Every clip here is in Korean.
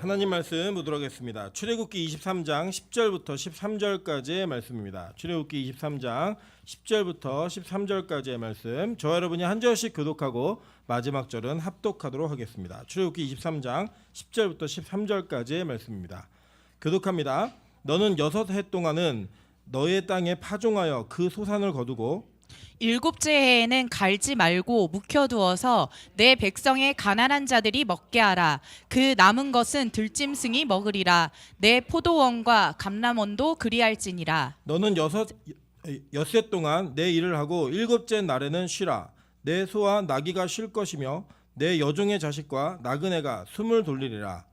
하나님 말씀 보도록 하겠습니다. 출애굽기 23장 10절부터 13절까지의 말씀입니다. 출애굽기 23장 10절부터 13절까지의 말씀, 저와 여러분이 한 절씩 교독하고 마지막 절은 합독하도록 하겠습니다. 출애굽기 23장 10절부터 13절까지의 말씀입니다. 교독합니다. 너는 6해 동안은 너의 땅에 파종하여 그 소산을 거두고 일곱째 해에는 갈지 말고 묵혀두어서 내 백성의 가난한 자들이 먹게 하라. 그 남은 것은 들짐승이 먹으리라. 내 포도원과 감람원도 그리할지니라. 너는 엿새 동안 내 일을 하고 일곱째 날에는 쉬라. 내 소와 나귀가 쉴 것이며 내 여종의 자식과 나그네가 숨을 돌리리라.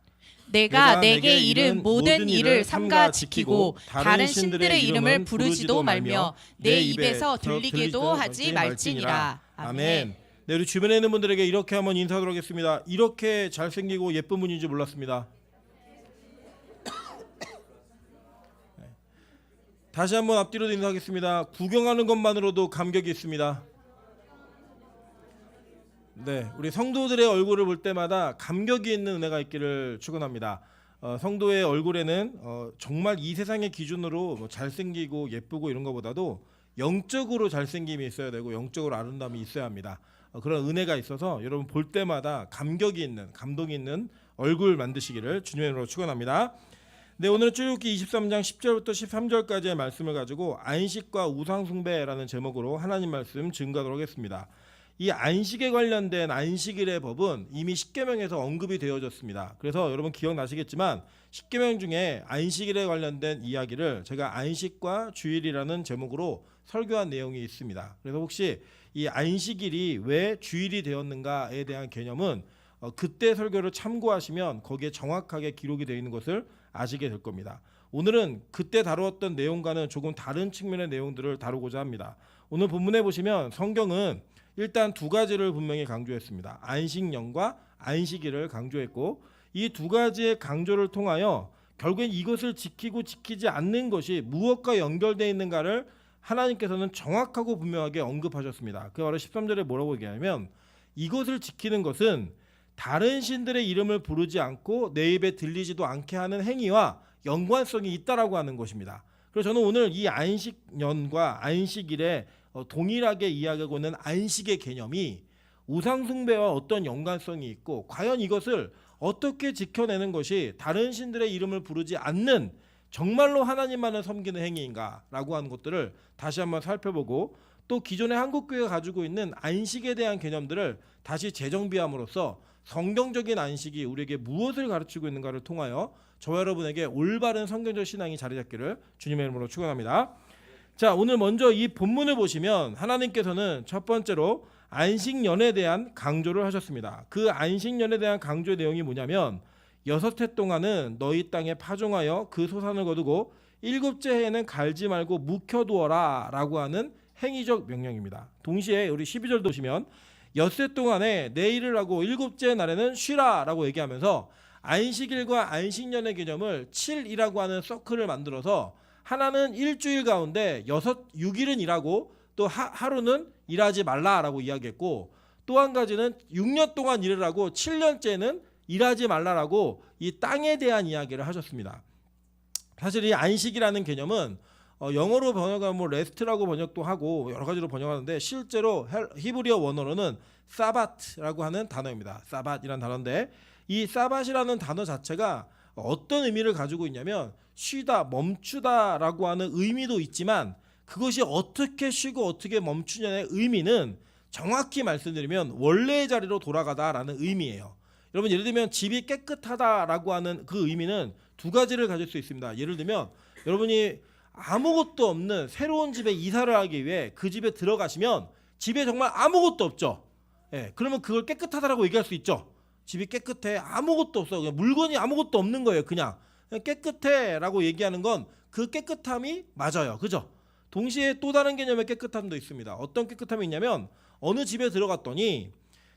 내가 내게 이른 모든 일을 삼가 지키고 다른 신들의 이름을 부르지도 말며 내 입에서 들리게도 하지 말지니라. 아멘. 네, 우리 주변에 있는 분들에게 이렇게 한번 인사하도록 하겠습니다. 이렇게 잘생기고 예쁜 분인지 몰랐습니다. 다시 한번 앞뒤로 인사하겠습니다. 구경하는 것만으로도 감격이 있습니다. 네, 우리 성도들의 얼굴을 볼 때마다 감격이 있는 은혜가 있기를 축원합니다. 성도의 얼굴에는 정말 이 세상의 기준으로 뭐 잘생기고 예쁘고 이런 것보다도 영적으로 잘생김이 있어야 되고 영적으로 아름다움이 있어야 합니다. 그런 은혜가 있어서 여러분 볼 때마다 감격이 있는, 감동이 있는 얼굴 만드시기를 주님의 이름으로 축원합니다. 네, 오늘은 출애굽기 23장 10절부터 13절까지의 말씀을 가지고 안식과 우상숭배라는 제목으로 하나님 말씀 증거하도록 하겠습니다. 이 안식에 관련된 안식일의 법은 이미 십계명에서 언급이 되어졌습니다. 그래서 여러분 기억나시겠지만 십계명 중에 안식일에 관련된 이야기를 제가 안식과 주일이라는 제목으로 설교한 내용이 있습니다. 그래서 혹시 이 안식일이 왜 주일이 되었는가에 대한 개념은 그때 설교를 참고하시면 거기에 정확하게 기록이 되어 있는 것을 아시게 될 겁니다. 오늘은 그때 다루었던 내용과는 조금 다른 측면의 내용들을 다루고자 합니다. 오늘 본문에 보시면 성경은 일단 두 가지를 분명히 강조했습니다. 안식년과 안식일을 강조했고 이 두 가지의 강조를 통하여 결국엔 이것을 지키고 지키지 않는 것이 무엇과 연결되어 있는가를 하나님께서는 정확하고 분명하게 언급하셨습니다. 그 바로 13절에 뭐라고 얘기하냐면 이것을 지키는 것은 다른 신들의 이름을 부르지 않고 내 입에 들리지도 않게 하는 행위와 연관성이 있다라고 하는 것입니다. 그래서 저는 오늘 이 안식년과 안식일에 동일하게 이야기하고 있는 안식의 개념이 우상숭배와 어떤 연관성이 있고 과연 이것을 어떻게 지켜내는 것이 다른 신들의 이름을 부르지 않는 정말로 하나님만을 섬기는 행위인가라고 하는 것들을 다시 한번 살펴보고 또 기존의 한국교회가 가지고 있는 안식에 대한 개념들을 다시 재정비함으로써 성경적인 안식이 우리에게 무엇을 가르치고 있는가를 통하여 저와 여러분에게 올바른 성경적 신앙이 자리 잡기를 주님의 이름으로 축원합니다. 자, 오늘 먼저 이 본문을 보시면 하나님께서는 첫 번째로 안식년에 대한 강조를 하셨습니다. 그 안식년에 대한 강조의 내용이 뭐냐면 6해 동안은 너희 땅에 파종하여 그 소산을 거두고 일곱째 해에는 갈지 말고 묵혀두어라 라고 하는 행위적 명령입니다. 동시에 우리 12절도 보시면 6해 동안에 내 일을 하고 일곱째 날에는 쉬라 라고 얘기하면서 안식일과 안식년의 개념을 7이라고 하는 서클을 만들어서 하나는 일주일 가운데 6일은 일하고 또 하루는 일하지 말라라고 이야기했고 또 한 가지는 6년 동안 일을 하고 7년째는 일하지 말라라고 이 땅에 대한 이야기를 하셨습니다. 사실 이 안식이라는 개념은 영어로 번역하면 뭐 레스트라고 번역도 하고 여러 가지로 번역하는데 실제로 히브리어 원어로는 사바트라고 하는 단어입니다. 사바트이라는 단어인데 이 사바트이라는 단어 자체가 어떤 의미를 가지고 있냐면 쉬다, 멈추다라고 하는 의미도 있지만 그것이 어떻게 쉬고 어떻게 멈추냐의 의미는 정확히 말씀드리면 원래의 자리로 돌아가다라는 의미예요. 여러분 예를 들면 집이 깨끗하다라고 하는 그 의미는 두 가지를 가질 수 있습니다. 예를 들면 여러분이 아무것도 없는 새로운 집에 이사를 하기 위해 그 집에 들어가시면 집에 정말 아무것도 없죠. 예, 그러면 그걸 깨끗하다라고 얘기할 수 있죠. 집이 깨끗해, 아무것도 없어, 그냥 물건이 아무것도 없는 거예요. 그냥 깨끗해 라고 얘기하는 건 그 깨끗함이 맞아요. 그죠? 동시에 또 다른 개념의 깨끗함도 있습니다. 어떤 깨끗함이 있냐면 어느 집에 들어갔더니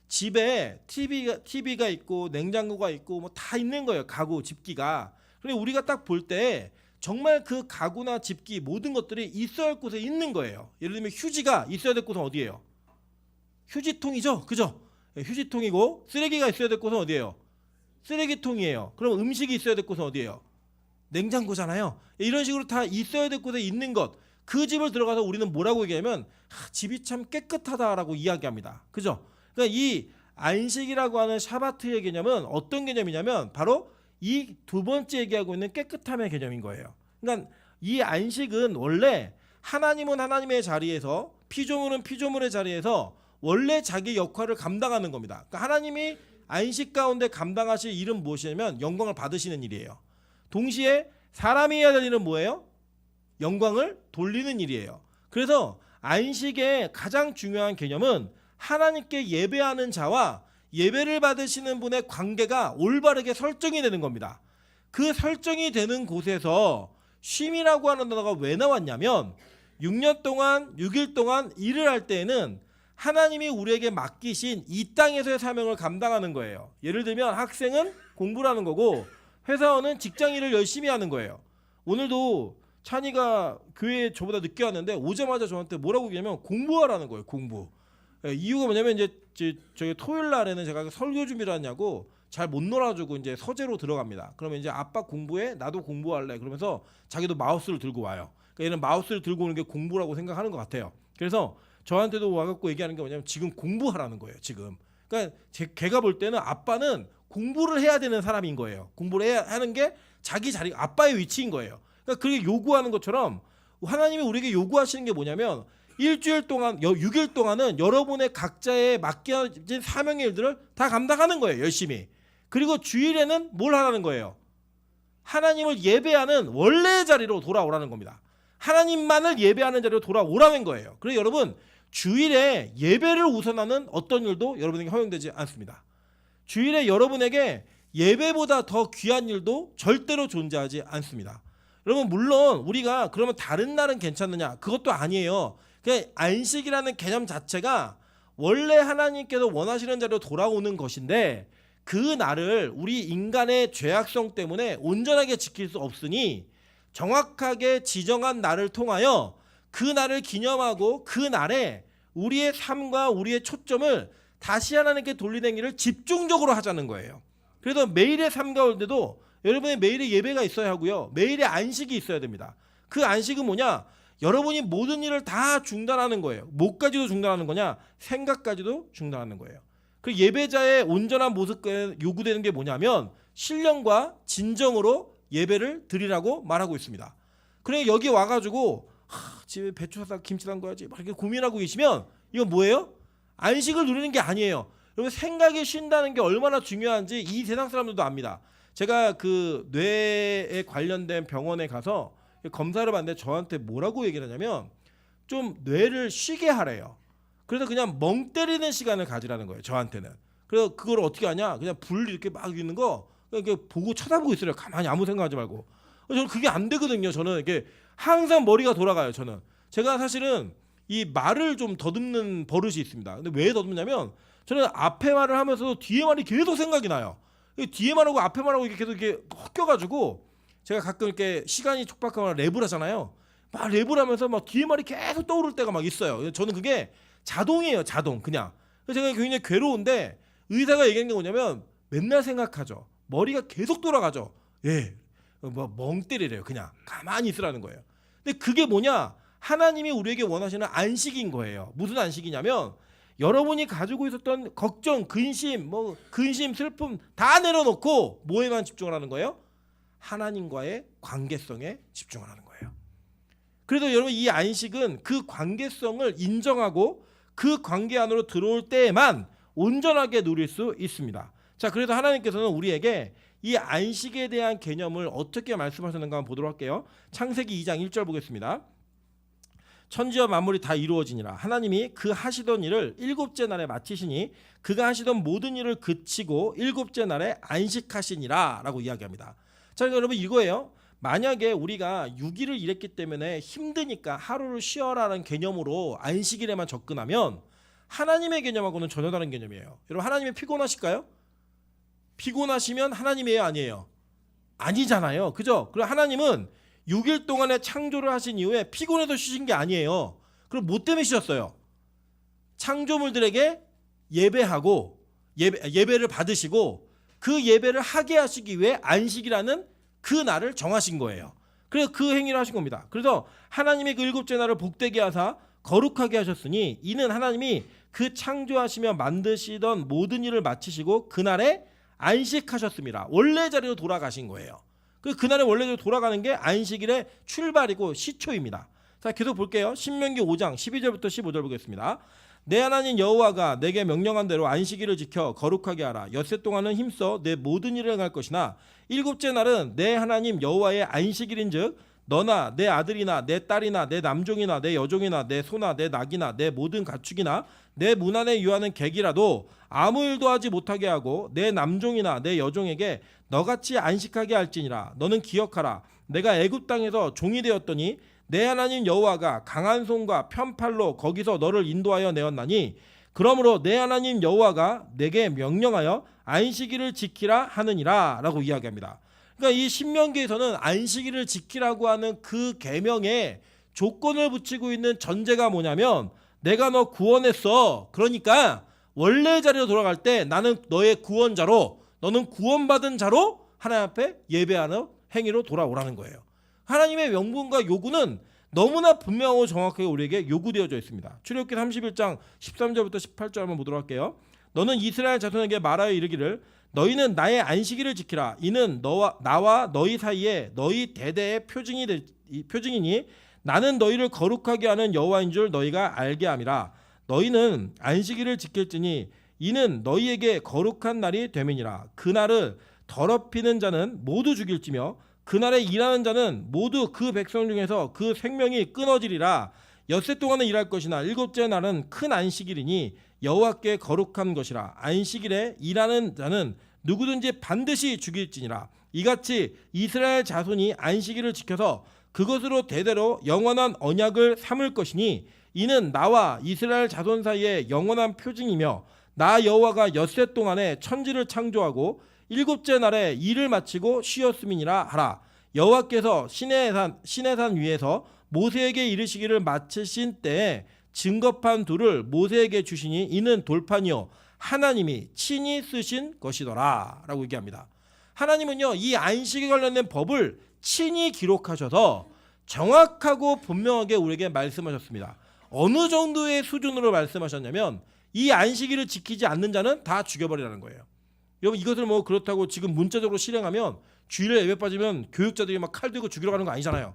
집에 TV가 있고 냉장고가 있고 뭐 다 있는 거예요. 가구, 집기가. 그런데 우리가 딱 볼 때 정말 그 가구나 집기 모든 것들이 있어야 할 곳에 있는 거예요. 예를 들면 휴지가 있어야 될 곳은 어디예요? 휴지통이죠. 그죠? 휴지통이고 쓰레기가 있어야 될 곳은 어디예요? 쓰레기통이에요. 그럼 음식이 있어야 될 곳은 어디예요? 냉장고잖아요. 이런 식으로 다 있어야 될 곳에 있는 것, 그 집을 들어가서 우리는 뭐라고 얘기하면 집이 참 깨끗하다라고 이야기합니다. 그죠? 그러니까 이 안식이라고 하는 샤바트의 개념은 어떤 개념이냐면 바로 이 두 번째 얘기하고 있는 깨끗함의 개념인 거예요. 그러니까 이 안식은 원래 하나님은 하나님의 자리에서 피조물은 피조물의 자리에서 원래 자기 역할을 감당하는 겁니다. 그러니까 하나님이 안식 가운데 감당하실 일은 무엇이냐면 영광을 받으시는 일이에요. 동시에 사람이 해야 될 일은 뭐예요? 영광을 돌리는 일이에요. 그래서 안식의 가장 중요한 개념은 하나님께 예배하는 자와 예배를 받으시는 분의 관계가 올바르게 설정이 되는 겁니다. 그 설정이 되는 곳에서 쉼이라고 하는 단어가 왜 나왔냐면 6년 동안 6일 동안 일을 할 때에는 하나님이 우리에게 맡기신 이 땅에서의 사명을 감당하는 거예요. 예를 들면 학생은 공부를 하는 거고 회사원은 직장 일을 열심히 하는 거예요. 오늘도 찬이가 교회에 저보다 늦게 왔는데 오자마자 저한테 뭐라고 얘기하면 공부하라는 거예요. 공부. 이유가 뭐냐면 이제 저희 토요일 날에는 제가 설교 준비를 하냐고 잘 못 놀아주고 이제 서재로 들어갑니다. 그러면 이제 아빠 공부해, 나도 공부할래. 그러면서 자기도 마우스를 들고 와요. 그러니까 얘는 마우스를 들고 오는 게 공부라고 생각하는 것 같아요. 그래서 저한테도 와갖고 얘기하는 게 뭐냐면 지금 공부하라는 거예요. 지금. 그러니까 걔가 볼 때는 아빠는 공부를 해야 되는 사람인 거예요. 공부를 해야 하는 게 자기 자리, 아빠의 위치인 거예요. 그러니까 그게 요구하는 것처럼 하나님이 우리에게 요구하시는 게 뭐냐면 일주일 동안 6일 동안은 여러분의 각자의 맡겨진 사명의 일들을 다 감당하는 거예요. 열심히. 그리고 주일에는 뭘 하라는 거예요? 하나님을 예배하는 원래의 자리로 돌아오라는 겁니다. 하나님만을 예배하는 자리로 돌아오라는 거예요. 그래서 여러분 주일에 예배를 우선하는 어떤 일도 여러분에게 허용되지 않습니다. 주일에 여러분에게 예배보다 더 귀한 일도 절대로 존재하지 않습니다. 여러분 물론 우리가 그러면 다른 날은 괜찮느냐? 그것도 아니에요. 그냥 안식이라는 개념 자체가 원래 하나님께서 원하시는 자리로 돌아오는 것인데 그 날을 우리 인간의 죄악성 때문에 온전하게 지킬 수 없으니 정확하게 지정한 날을 통하여 그 날을 기념하고 그 날에 우리의 삶과 우리의 초점을 다시 하나님께 돌리는 일을 집중적으로 하자는 거예요. 그래서 매일의 삶 가운데도 여러분의 매일의 예배가 있어야 하고요. 매일의 안식이 있어야 됩니다. 그 안식은 뭐냐? 여러분이 모든 일을 다 중단하는 거예요. 뭐까지도 중단하는 거냐? 생각까지도 중단하는 거예요. 그 예배자의 온전한 모습에 요구되는 게 뭐냐면 신령과 진정으로 예배를 드리라고 말하고 있습니다. 그래 여기 와가지고 집에 배추 사다 김치 담가야지 막 이렇게 고민하고 계시면 이건 뭐예요? 안식을 누리는 게 아니에요. 여러분 생각이 쉰다는 게 얼마나 중요한지 이 세상 사람들도 압니다. 제가 그 뇌에 관련된 병원에 가서 검사를 받는데 저한테 뭐라고 얘기를 하냐면 좀 뇌를 쉬게 하래요. 그래서 그냥 멍 때리는 시간을 가지라는 거예요. 저한테는. 그래서 그걸 어떻게 하냐? 그냥 불 이렇게 막 있는 거 이렇게 보고 쳐다보고 있어요. 가만히 아무 생각하지 말고. 저는 그게 안 되거든요. 저는 이렇게 항상 머리가 돌아가요. 저는. 제가 사실은 이 말을 좀 더듬는 버릇이 있습니다. 근데 왜 더듬냐면 저는 앞에 말을 하면서도 뒤에 말이 계속 생각이 나요. 뒤에 말하고 앞에 말하고 이렇게 계속 이렇게 헛겨가지고 제가 가끔 이렇게 시간이 촉박하거나 랩을 하잖아요. 막 랩을 하면서 막 뒤에 말이 계속 떠오를 때가 막 있어요. 저는 그게 자동이에요. 자동 그냥. 그래서 제가 굉장히 괴로운데 의사가 얘기한 게 뭐냐면 맨날 생각하죠. 머리가 계속 돌아가죠. 예, 뭐 멍 때리래요. 그냥 가만히 있으라는 거예요. 근데 그게 뭐냐? 하나님이 우리에게 원하시는 안식인 거예요. 무슨 안식이냐면 여러분이 가지고 있었던 걱정, 근심, 슬픔 다 내려놓고 뭐에만 집중을 하는 거예요? 하나님과의 관계성에 집중을 하는 거예요. 그래서 여러분 이 안식은 그 관계성을 인정하고 그 관계 안으로 들어올 때에만 온전하게 누릴 수 있습니다. 자, 그래서 하나님께서는 우리에게 이 안식에 대한 개념을 어떻게 말씀하셨는가 한번 보도록 할게요. 창세기 2장 1절 보겠습니다. 천지와 만물이 다 이루어지니라. 하나님이 그 하시던 일을 일곱째 날에 마치시니 그가 하시던 모든 일을 그치고 일곱째 날에 안식하시니라 라고 이야기합니다. 자, 여러분 이거예요. 만약에 우리가 6일을 일했기 때문에 힘드니까 하루를 쉬어라는 개념으로 안식일에만 접근하면 하나님의 개념하고는 전혀 다른 개념이에요. 여러분 하나님이 피곤하실까요? 피곤하시면 하나님이에요, 아니에요? 아니잖아요. 그죠? 그리고 하나님은 6일 동안에 창조를 하신 이후에 피곤해서 쉬신 게 아니에요. 그럼 뭐 때문에 쉬셨어요? 창조물들에게 예배하고 예배를 받으시고 그 예배를 하게 하시기 위해 안식이라는 그 날을 정하신 거예요. 그래서 그 행위를 하신 겁니다. 그래서 하나님이 그 일곱째 날을 복되게 하사 거룩하게 하셨으니 이는 하나님이 그 창조하시며 만드시던 모든 일을 마치시고 그날에 안식하셨습니다. 원래 자리로 돌아가신 거예요. 그날에 원래 자리로 돌아가는 게 안식일의 출발이고 시초입니다. 자, 계속 볼게요. 신명기 5장 12절부터 15절 보겠습니다. 내 하나님 여호와가 내게 명령한 대로 안식일을 지켜 거룩하게 하라. 엿새 동안은 힘써 내 모든 일을 행할 것이나 일곱째 날은 내 하나님 여호와의 안식일인즉 너나 내 아들이나 내 딸이나 내 남종이나 내 여종이나 내 소나 내 낙이나 내 모든 가축이나 내 문 안에 유하는 객이라도 아무 일도 하지 못하게 하고 내 남종이나 내 여종에게 너같이 안식하게 할지니라. 너는 기억하라. 내가 애굽 땅에서 종이 되었더니 내 하나님 여호와가 강한 손과 편팔로 거기서 너를 인도하여 내었나니 그러므로 내 하나님 여호와가 내게 명령하여 안식일을 지키라 하느니라 라고 이야기합니다. 그러니까 이 신명기에서는 안식일을 지키라고 하는 그 계명에 조건을 붙이고 있는 전제가 뭐냐면 내가 너 구원했어. 그러니까 원래 자리로 돌아갈 때 나는 너의 구원자로 너는 구원받은 자로 하나님 앞에 예배하는 행위로 돌아오라는 거예요. 하나님의 명분과 요구는 너무나 분명하고 정확하게 우리에게 요구되어져 있습니다. 출애굽기 31장 13절부터 18절 한번 보도록 할게요. 너는 이스라엘 자손에게 말하여 이르기를 너희는 나의 안식일을 지키라. 이는 나와 너희 사이에 너희 대대의 표징이니 나는 너희를 거룩하게 하는 여호와인 줄 너희가 알게 함이라. 너희는 안식일을 지킬지니 이는 너희에게 거룩한 날이 됨이니라. 그날을 더럽히는 자는 모두 죽일지며 그날에 일하는 자는 모두 그 백성 중에서 그 생명이 끊어지리라. 엿새 동안은 일할 것이나 일곱째 날은 큰 안식일이니 여호와께 거룩한 것이라. 안식일에 일하는 자는 누구든지 반드시 죽일지니라. 이같이 이스라엘 자손이 안식일을 지켜서 그것으로 대대로 영원한 언약을 삼을 것이니 이는 나와 이스라엘 자손 사이에 영원한 표징이며 나 여호와가 엿새 동안에 천지를 창조하고 일곱째 날에 일을 마치고 쉬었음이니라 하라. 여호와께서 시내산 위에서 모세에게 이르시기를 마치신 때에 증거판 둘을 모세에게 주시니 이는 돌판이요 하나님이 친히 쓰신 것이더라 라고 얘기합니다. 하나님은요 이 안식에 관련된 법을 친히 기록하셔서 정확하고 분명하게 우리에게 말씀하셨습니다. 어느 정도의 수준으로 말씀하셨냐면 이 안식일을 지키지 않는 자는 다 죽여버리라는 거예요. 여러분 이것을 뭐 그렇다고 지금 문자적으로 실행하면 주일에 예배 빠지면 교육자들이 막 칼 들고 죽이러 가는 거 아니잖아요.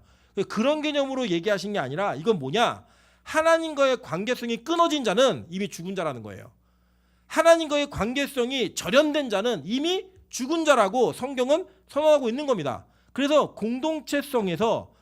그런 개념으로 얘기하신 게 아니라 이건 뭐냐? 하나님과의 관계성이 끊어진 자는 이미 죽은 자라는 거예요. 하나님과의 관계성이 절연된 자는 이미 죽은 자라고 성경은 선언하고 있는 겁니다. 그래서 공동체성에서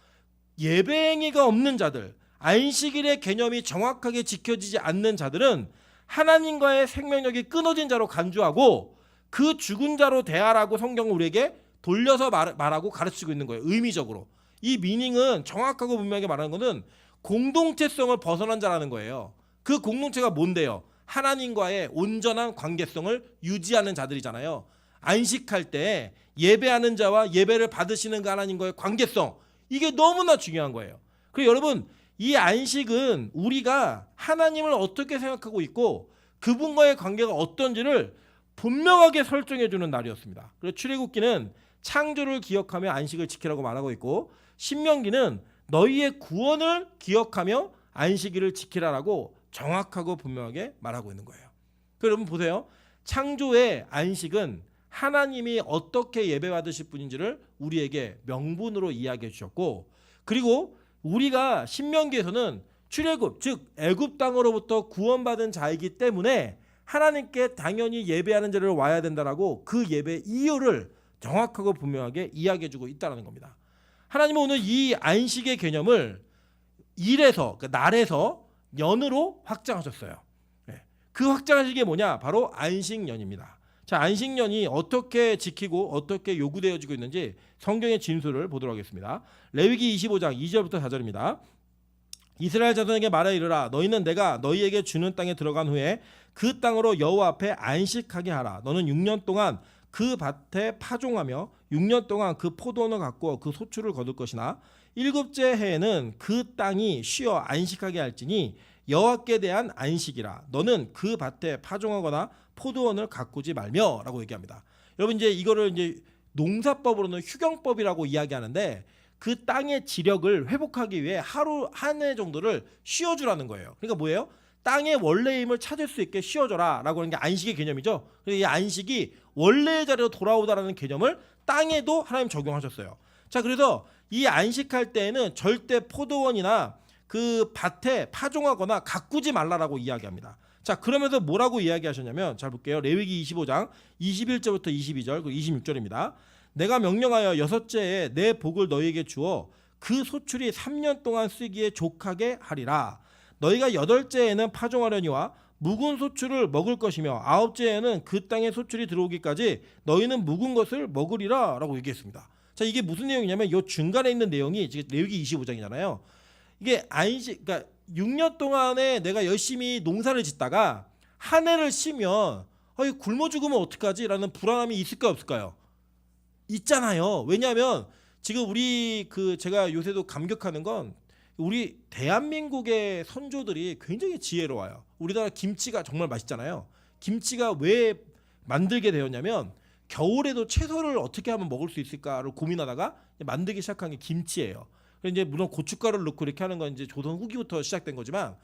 예배행위가 없는 자들, 안식일의 개념이 정확하게 지켜지지 않는 자들은 하나님과의 생명력이 끊어진 자로 간주하고 그 죽은 자로 대하라고 성경은 우리에게 돌려서 말하고 가르치고 있는 거예요. 의미적으로. 이 미닝은 정확하고 분명하게 말하는 것은 공동체성을 벗어난 자라는 거예요. 그 공동체가 뭔데요? 하나님과의 온전한 관계성을 유지하는 자들이잖아요. 안식할 때 예배하는 자와 예배를 받으시는 그 하나님과의 관계성, 이게 너무나 중요한 거예요. 그리고 여러분 이 안식은 우리가 하나님을 어떻게 생각하고 있고 그분과의 관계가 어떤지를 분명하게 설정해 주는 날이었습니다. 그래서 출애굽기는 창조를 기억하며 안식을 지키라고 말하고 있고 신명기는 너희의 구원을 기억하며 안식일을 지키라라고 정확하고 분명하게 말하고 있는 거예요. 여러분 보세요. 창조의 안식은 하나님이 어떻게 예배받으실 분인지를 우리에게 명분으로 이야기해 주셨고 그리고 우리가 신명기에서는 출애굽 즉 애굽 땅으로부터 구원받은 자이기 때문에 하나님께 당연히 예배하는 자를 와야 된다라고 그 예배 이유를 정확하고 분명하게 이야기해 주고 있다는 겁니다. 하나님은 오늘 이 안식의 개념을 일에서 그러니까 날에서 년으로 확장하셨어요. 그 확장하신 게 뭐냐? 바로 안식년입니다. 자, 안식년이 어떻게 지키고 어떻게 요구되어지고 있는지 성경의 진술을 보도록 하겠습니다. 레위기 25장 2절부터 4절입니다. 이스라엘 자손에게 말하여 이르라. 너희는 내가 너희에게 주는 땅에 들어간 후에 그 땅으로 여호와 앞에 안식하게 하라. 너는 6년 동안 그 밭에 파종하며 6년 동안 그 포도원을 갖고 그 소출을 거둘 것이나 일곱째 해에는 그 땅이 쉬어 안식하게 할지니 여호와께 대한 안식이라. 너는 그 밭에 파종하거나 포도원을 가꾸지 말며라고 얘기합니다. 여러분 이제 이거를 이제 농사법으로는 휴경법이라고 이야기하는데 그 땅의 지력을 회복하기 위해 하루 한 해 정도를 쉬어주라는 거예요. 그러니까 뭐예요? 땅의 원래의 힘을 찾을 수 있게 쉬어줘라라고 하는 게 안식의 개념이죠. 그래서 이 안식이 원래의 자리로 돌아오다라는 개념을 땅에도 하나님 적용하셨어요. 자, 그래서 이 안식할 때에는 절대 포도원이나 그 밭에 파종하거나 가꾸지 말라라고 이야기합니다. 자, 그러면서 뭐라고 이야기하셨냐면 잘 볼게요. 레위기 25장 21절부터 22절 그리고 26절입니다. 내가 명령하여 여섯째에 내 복을 너희에게 주어 그 소출이 3년 동안 쓰기에 족하게 하리라. 너희가 여덟째에는 파종하려니와 묵은 소출을 먹을 것이며 아홉째에는 그 땅에 소출이 들어오기까지 너희는 묵은 것을 먹으리라 라고 얘기했습니다. 자, 이게 무슨 내용이냐면 이 중간에 있는 내용이 지금 레위기 25장이잖아요. 이게 안식, 그러니까 6년 동안에 내가 열심히 농사를 짓다가 한 해를 쉬면 굶어 죽으면 어떡하지? 라는 불안함이 있을까요, 없을까요? 있잖아요. 왜냐하면 지금 우리 제가 요새도 감격하는 건 우리 대한민국의 선조들이 굉장히 지혜로워요. 우리나라 김치가 정말 맛있잖아요. 김치가 왜 만들게 되었냐면 겨울에도 채소를 어떻게 하면 먹을 수 있을까를 고민하다가 만들기 시작한 게 김치예요. 이제 물론 고춧가루를 넣고 이렇게 하는 건 이제 조선 후기부터 시작된 거지만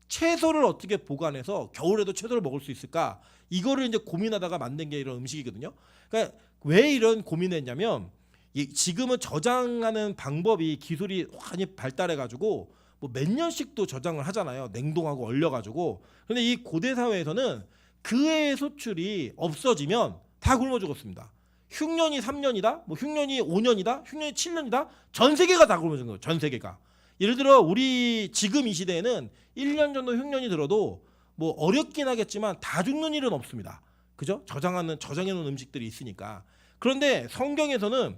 채소를 어떻게 보관해서 겨울에도 채소를 먹을 수 있을까 이거를 이제 고민하다가 만든 게 이런 음식이거든요. 그러니까 왜 이런 고민을 했냐면 지금은 저장하는 방법이 기술이 많이 발달해 가지고 뭐 몇 년씩도 저장을 하잖아요. 냉동하고 얼려 가지고. 근데 이 고대 사회에서는 그 해의 소출이 없어지면 다 굶어 죽었습니다. 흉년이 3년이다, 뭐 흉년이 5년이다, 흉년이 7년이다, 전 세계가 다 굶어 죽은 거예요. 전 세계가. 예를 들어 우리 지금 이 시대에는 1년 정도 흉년이 들어도 뭐 어렵긴 하겠지만 다 죽는 일은 없습니다. 그죠? 저장해 놓은 음식들이 있으니까. 그런데 성경에서는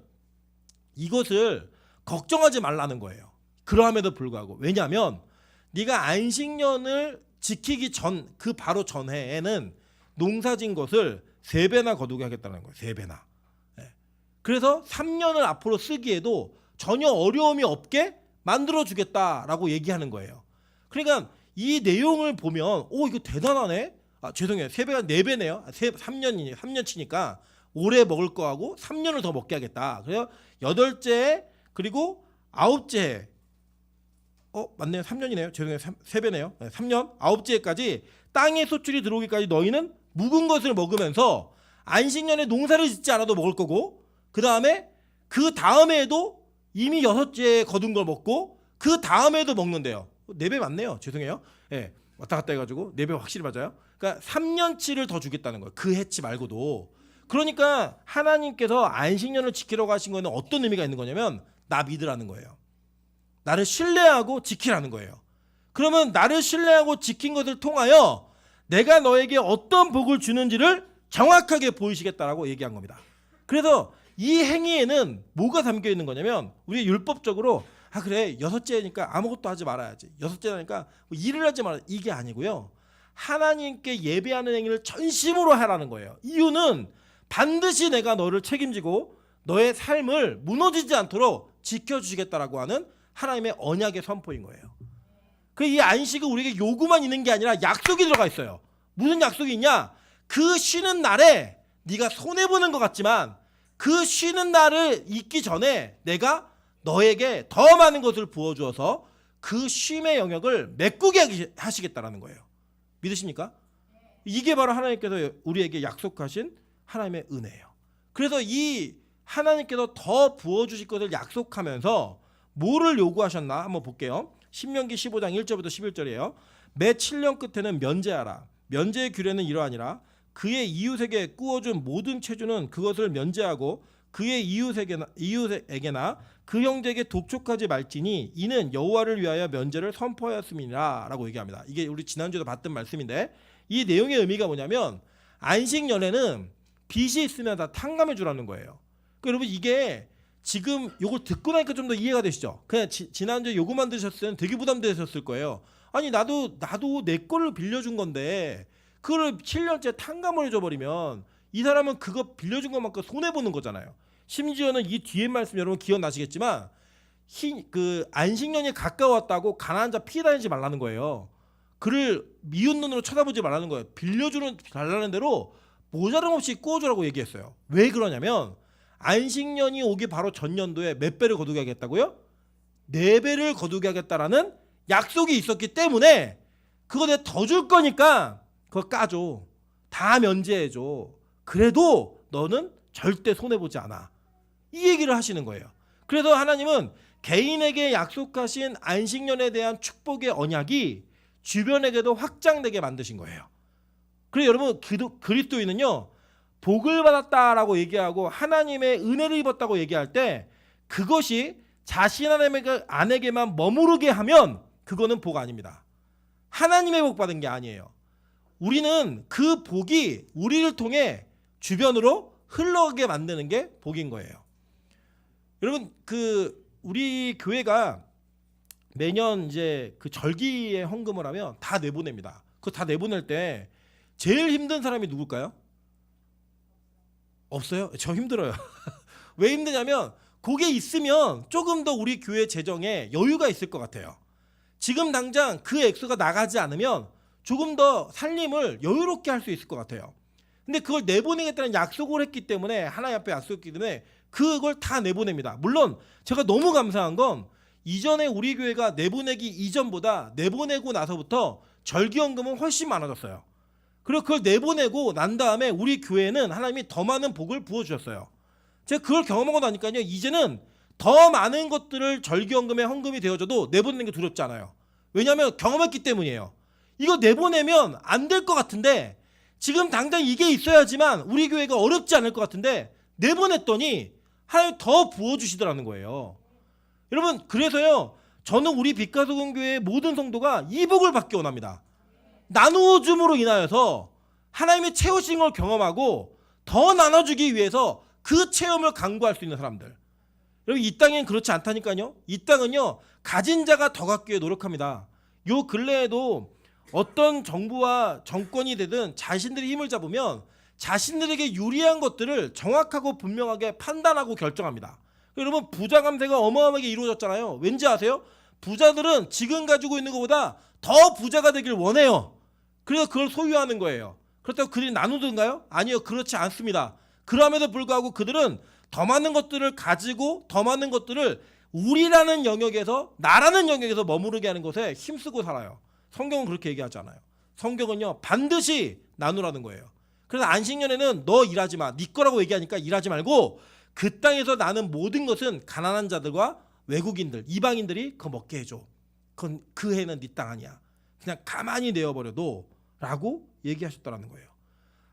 이것을 걱정하지 말라는 거예요. 그러함에도 불구하고. 왜냐하면 네가 안식년을 지키기 전, 그 바로 전해에는 농사진 것을 3배나 거두게 하겠다는 거예요. 3배나. 그래서 3년을 앞으로 쓰기에도 전혀 어려움이 없게 만들어주겠다라고 얘기하는 거예요. 그러니까 이 내용을 보면 이거 대단하네. 죄송해요. 3배가 4배네요. 3년 치니까 오래 먹을 거하고 3년을 더 먹게 하겠다. 그래서 8째 그리고 9째 맞네요. 3년이네요. 죄송해요. 3배네요. 3년 9째까지 땅에 소출이 들어오기까지 너희는 묵은 것을 먹으면서 안식년에 농사를 짓지 않아도 먹을 거고 그 다음에도 이미 6째 거둔 걸 먹고 그 다음에도 먹는데요. 4배 맞네요. 죄송해요. 예, 왔다 갔다 해가지고 4배 확실히 맞아요. 그러니까 3년치를 더 주겠다는 거예요. 그 해치 말고도. 그러니까 하나님께서 안식년을 지키라고 하신 거는 어떤 의미가 있는 거냐면 나 믿으라는 거예요. 나를 신뢰하고 지키라는 거예요. 그러면 나를 신뢰하고 지킨 것을 통하여 내가 너에게 어떤 복을 주는지를 정확하게 보이시겠다라고 얘기한 겁니다. 그래서 이 행위에는 뭐가 담겨 있는 거냐면 우리 율법적으로 그래 6째니까 아무것도 하지 말아야지. 6째니까 뭐 일을 하지 말아야지. 이게 아니고요. 하나님께 예배하는 행위를 전심으로 하라는 거예요. 이유는 반드시 내가 너를 책임지고 너의 삶을 무너지지 않도록 지켜주시겠다라고 하는 하나님의 언약의 선포인 거예요. 이 안식은 우리에게 요구만 있는 게 아니라 약속이 들어가 있어요. 무슨 약속이 있냐? 그 쉬는 날에 네가 손해보는 것 같지만 그 쉬는 날을 있기 전에 내가 너에게 더 많은 것을 부어주어서 그 쉼의 영역을 메꾸게 하시겠다라는 거예요. 믿으십니까? 이게 바로 하나님께서 우리에게 약속하신 하나님의 은혜예요. 그래서 이 하나님께서 더 부어주실 것을 약속하면서 뭐를 요구하셨나 한번 볼게요. 신명기 15장 1절부터 11절이에요. 매 7년 끝에는 면제하라. 면제의 규례는 이러하니라. 그의 이웃에게 꾸어준 모든 체주는 그것을 면제하고 그의 이웃에게나 그 형제에게 독촉하지 말지니 이는 여호와를 위하여 면제를 선포하였음이니라 라고 얘기합니다. 이게 우리 지난주에도 봤던 말씀인데 이 내용의 의미가 뭐냐면 안식년에는 빚이 있으면 다 탕감해 주라는 거예요. 그러니까 여러분 이게 지금 요걸 듣고 나니까 좀 더 이해가 되시죠? 그냥 지난주에 요거만 들으셨을 때는 되게 부담되셨을 거예요. 아니 나도 내 거를 빌려준 건데 그걸 7년째 탕감을 해줘버리면 이 사람은 그거 빌려준 것만큼 손해보는 거잖아요. 심지어는 이 뒤에 말씀 여러분 기억나시겠지만 그 안식년이 가까웠다고 가난한 자 피해 다니지 말라는 거예요. 그를 미운 눈으로 쳐다보지 말라는 거예요. 달라는 대로 모자람 없이 구워주라고 얘기했어요. 왜 그러냐면 안식년이 오기 바로 전년도에 몇 배를 거두게 하겠다고요? 4배를 거두게 하겠다라는 약속이 있었기 때문에 그거 내가 더 줄 거니까 그거 까줘. 다 면제해줘. 그래도 너는 절대 손해보지 않아. 이 얘기를 하시는 거예요. 그래서 하나님은 개인에게 약속하신 안식년에 대한 축복의 언약이 주변에게도 확장되게 만드신 거예요. 그래서 여러분 그리스도인은요 복을 받았다라고 얘기하고 하나님의 은혜를 입었다고 얘기할 때 그것이 자신 안에게만 머무르게 하면 그거는 복 아닙니다. 하나님의 복 받은 게 아니에요. 우리는 그 복이 우리를 통해 주변으로 흘러가게 만드는 게 복인 거예요. 여러분 우리 교회가 매년 이제 그 절기에 헌금을 하면 다 내보냅니다. 그거 다 내보낼 때 제일 힘든 사람이 누굴까요? 없어요? 저 힘들어요. 왜 힘드냐면 그게 있으면 조금 더 우리 교회 재정에 여유가 있을 것 같아요. 지금 당장 그 액수가 나가지 않으면 조금 더 살림을 여유롭게 할 수 있을 것 같아요. 근데 그걸 내보내겠다는 약속을 했기 때문에 하나님 앞에 약속했기 때문에 그걸 다 내보냅니다. 물론 제가 너무 감사한 건 이전에 우리 교회가 내보내기 이전보다 내보내고 나서부터 절기헌금은 훨씬 많아졌어요. 그리고 그걸 내보내고 난 다음에 우리 교회는 하나님이 더 많은 복을 부어주셨어요. 제가 그걸 경험하고 나니까요 이제는 더 많은 것들을 절기헌금에 헌금이 되어져도 내보내는 게 두렵지 않아요. 왜냐하면 경험했기 때문이에요. 이거 내보내면 안 될 것 같은데 지금 당장 이게 있어야지만 우리 교회가 어렵지 않을 것 같은데 내보냈더니 하나님 더 부어주시더라는 거예요. 여러분 그래서요 저는 우리 빛가소금 교회의 모든 성도가 이 복을 받기 원합니다. 나누어 줌으로 인하여서 하나님의 채우신 걸 경험하고 더 나눠주기 위해서 그 체험을 강구할 수 있는 사람들. 여러분 이 땅엔 그렇지 않다니까요. 이 땅은요 가진 자가 더 갖기 위해 노력합니다. 요 근래에도 어떤 정부와 정권이 되든 자신들이 힘을 잡으면 자신들에게 유리한 것들을 정확하고 분명하게 판단하고 결정합니다. 여러분 부자 감세가 어마어마하게 이루어졌잖아요. 왠지 아세요? 부자들은 지금 가지고 있는 것보다 더 부자가 되길 원해요. 그래서 그걸 소유하는 거예요. 그렇다고 그들이 나누든가요? 아니요, 그렇지 않습니다. 그럼에도 불구하고 그들은 더 많은 것들을 가지고 더 많은 것들을 우리라는 영역에서 나라는 영역에서 머무르게 하는 것에 힘쓰고 살아요. 성경은 그렇게 얘기하잖아요. 성경은요 반드시 나누라는 거예요. 그래서 안식년에는 너 일하지 마. 네 거라고 얘기하니까 일하지 말고 그 땅에서 나는 모든 것은 가난한 자들과 외국인들, 이방인들이 그거 먹게 해줘. 그건 그 해는 네 땅 아니야. 그냥 가만히 내어버려도 라고 얘기하셨다는 거예요.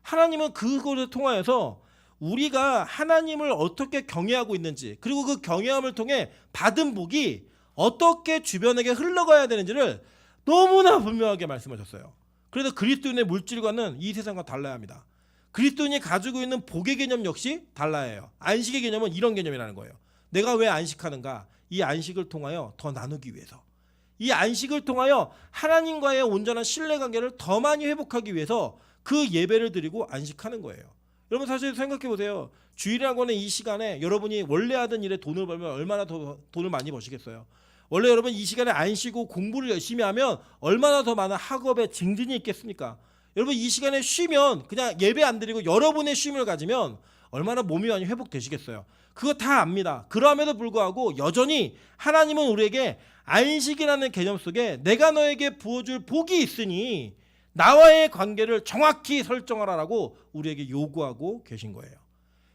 하나님은 그것을 통하여서 우리가 하나님을 어떻게 경외하고 있는지 그리고 그 경외함을 통해 받은 복이 어떻게 주변에게 흘러가야 되는지를 너무나 분명하게 말씀하셨어요. 그래서 그리스도인의 물질과는 이 세상과 달라야 합니다. 그리스도인이 가지고 있는 복의 개념 역시 달라야 해요. 안식의 개념은 이런 개념이라는 거예요. 내가 왜 안식하는가? 이 안식을 통하여 더 나누기 위해서. 이 안식을 통하여 하나님과의 온전한 신뢰관계를 더 많이 회복하기 위해서 그 예배를 드리고 안식하는 거예요. 여러분 사실 생각해 보세요. 주일이라고 하는 이 시간에 여러분이 원래 하던 일에 돈을 벌면 얼마나 더 돈을 많이 버시겠어요. 원래 여러분 이 시간에 안 쉬고 공부를 열심히 하면 얼마나 더 많은 학업에 증진이 있겠습니까? 여러분 이 시간에 쉬면 그냥 예배 안 드리고 여러분의 쉼을 가지면 얼마나 몸이 많이 회복되시겠어요. 그거 다 압니다. 그럼에도 불구하고 여전히 하나님은 우리에게 안식이라는 개념 속에 내가 너에게 부어줄 복이 있으니 나와의 관계를 정확히 설정하라라고 우리에게 요구하고 계신 거예요.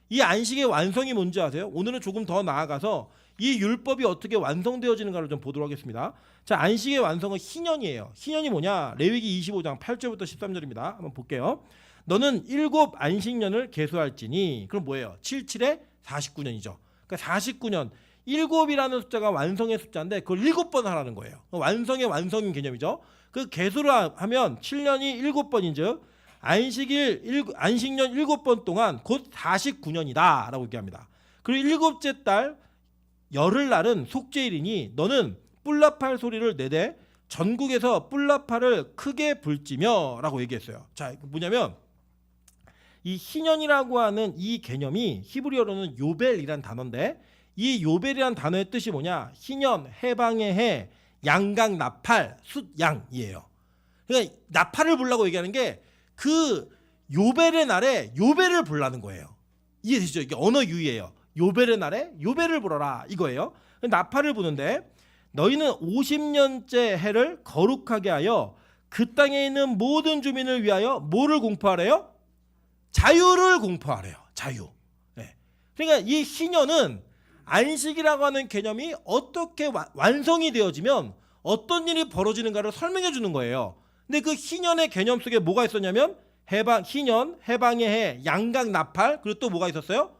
이 안식의 완성이 뭔지 아세요? 오늘은 조금 더 나아가서 이 율법이 어떻게 완성되어지는가를 좀 보도록 하겠습니다. 자, 안식의 완성은 희년이에요. 희년이 뭐냐? 레위기 25장 8절부터 13절입니다. 한번 볼게요. 너는 7 안식년을 계수할지니 그럼 뭐예요? 77에 49년이죠. 그러니까 49년 7이라는 숫자가 완성의 숫자인데 그걸 7번 하라는 거예요. 완성의 완성인 개념이죠. 그 계수를 하면 7년이 7번인즉 안식년 7번 동안 곧 49년이다 라고 얘기합니다. 그리고 7째 달 열흘날은 속죄일이니 너는 뿔나팔 소리를 내되 전국에서 뿔나팔을 크게 불지며 라고 얘기했어요. 자, 뭐냐면 이 희년이라고 하는 이 개념이 히브리어로는 요벨이란 단어인데 이 요벨이란 단어의 뜻이 뭐냐? 희년, 해방의 해, 양강, 나팔, 숫양이에요. 그러니까 나팔을 불라고 얘기하는 게 그 요벨의 날에 요벨을 불라는 거예요. 이해되시죠? 이게 언어 유희예요. 요벨의 날에 요벨을 불어라 이거예요. 나팔을 부는데 너희는 50년째 해를 거룩하게 하여 그 땅에 있는 모든 주민을 위하여 뭐를 공포하래요? 자유를 공포하래요. 자유. 네. 그러니까 이 희년은 안식이라고 하는 개념이 어떻게 완성이 되어지면 어떤 일이 벌어지는가를 설명해 주는 거예요. 근데 그 희년의 개념 속에 뭐가 있었냐면 희년, 해방의 해, 양각, 나팔, 그리고 또 뭐가 있었어요?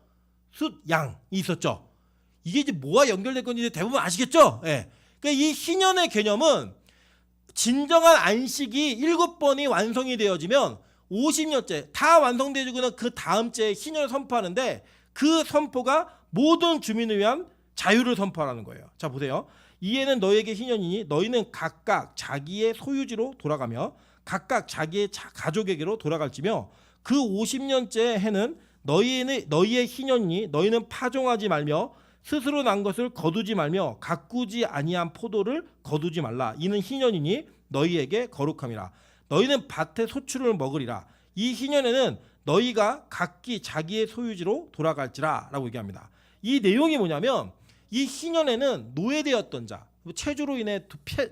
숫, 양이 있었죠. 이게 이제 뭐와 연결될 건지 대부분 아시겠죠? 예. 그러니까 이 희년의 개념은 진정한 안식이 7번이 완성이 되어지면 50년째 다 완성되어지고는 그 다음 주에 희년을 선포하는데 그 선포가 모든 주민을 위한 자유를 선포하라는 거예요. 자 보세요. 이에는 너에게 희년이니 너희는 각각 자기의 소유지로 돌아가며 각각 자기의 가족에게로 돌아갈지며 그 50년째 해는 너희의 희년이니 너희는 파종하지 말며 스스로 난 것을 거두지 말며 가꾸지 아니한 포도를 거두지 말라. 이는 희년이니 너희에게 거룩함이라. 너희는 밭의 소출을 먹으리라. 이 희년에는 너희가 각기 자기의 소유지로 돌아갈지라 라고 얘기합니다. 이 내용이 뭐냐면 이 희년에는 노예되었던 자, 체주로 인해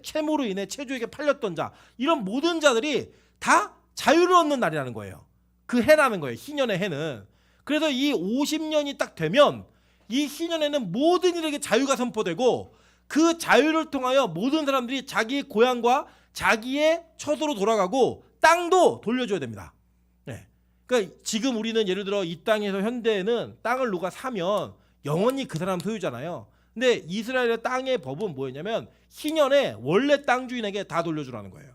채무로 인해 체주에게 팔렸던 자, 이런 모든 자들이 다 자유를 얻는 날이라는 거예요. 그 해라는 거예요. 희년의 해는. 그래서 이 50년이 딱 되면 이 희년에는 모든 이에게 자유가 선포되고 그 자유를 통하여 모든 사람들이 자기 고향과 자기의 처소로 돌아가고 땅도 돌려줘야 됩니다. 네. 그러니까 지금 우리는 예를 들어 이 땅에서 현대에는 땅을 누가 사면 영원히 그 사람 소유잖아요. 근데 이스라엘의 땅의 법은 뭐였냐면 희년에 원래 땅 주인에게 다 돌려주라는 거예요.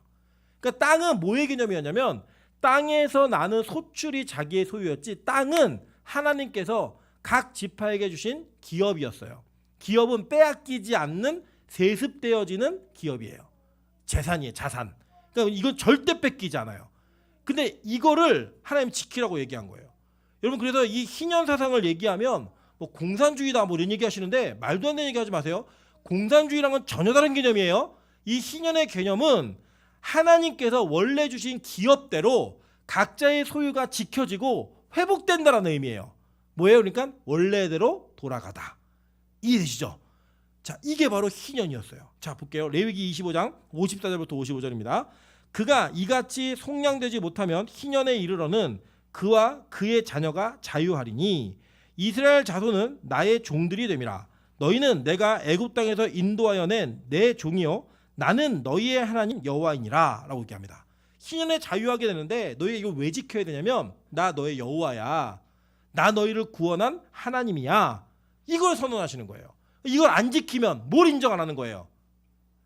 그러니까 땅은 뭐의 개념이었냐면 땅에서 나는 소출이 자기의 소유였지 땅은 하나님께서 각 지파에게 주신 기업이었어요. 기업은 빼앗기지 않는 세습되어지는 기업이에요. 재산이에요. 자산. 그러니까 이건 절대 뺏기지 않아요. 근데 이거를 하나님 지키라고 얘기한 거예요. 여러분 그래서 이 희년 사상을 얘기하면 뭐 공산주의다 뭐 이런 얘기 하시는데 말도 안 되는 얘기 하지 마세요. 공산주의랑은 전혀 다른 개념이에요. 이 희년의 개념은 하나님께서 원래 주신 기업대로 각자의 소유가 지켜지고 회복된다라는 의미예요. 뭐예요? 그러니까 원래대로 돌아가다. 이해되시죠? 자, 이게 바로 희년이었어요. 자, 볼게요. 레위기 25장 54절부터 55절입니다. 그가 이같이 속량되지 못하면 희년에 이르러는 그와 그의 자녀가 자유하리니 이스라엘 자손은 나의 종들이 됨이라. 너희는 내가 애굽 땅에서 인도하여 낸 내 종이요 나는 너희의 하나님 여호와이니라 라고 얘기합니다. 희년에 자유하게 되는데 너희가 이걸 왜 지켜야 되냐면 나 너의 여호와야. 나 너희를 구원한 하나님이야. 이걸 선언하시는 거예요. 이걸 안 지키면 뭘 인정 안 하는 거예요?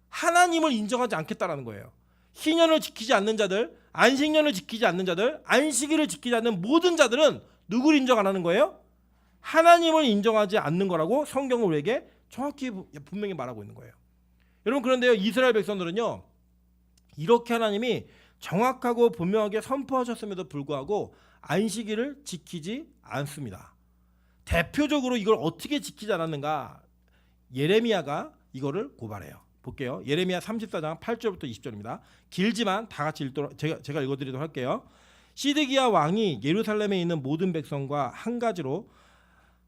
하나님을 인정하지 않겠다라는 거예요. 희년을 지키지 않는 자들, 안식년을 지키지 않는 자들, 안식일을 지키지 않는 모든 자들은 누구를 인정 안 하는 거예요? 하나님을 인정하지 않는 거라고 성경은 우리에게 정확히 분명히 말하고 있는 거예요. 여러분 그런데요, 이스라엘 백성들은요 이렇게 하나님이 정확하고 분명하게 선포하셨음에도 불구하고 안식일을 지키지 않습니다. 대표적으로 이걸 어떻게 지키지 않았는가? 예레미야가 이거를 고발해요. 볼게요. 예레미야 34장 8절부터 20절입니다. 길지만 다 같이 읽도록 제가 읽어드리도록 할게요. 시드기야 왕이 예루살렘에 있는 모든 백성과 한 가지로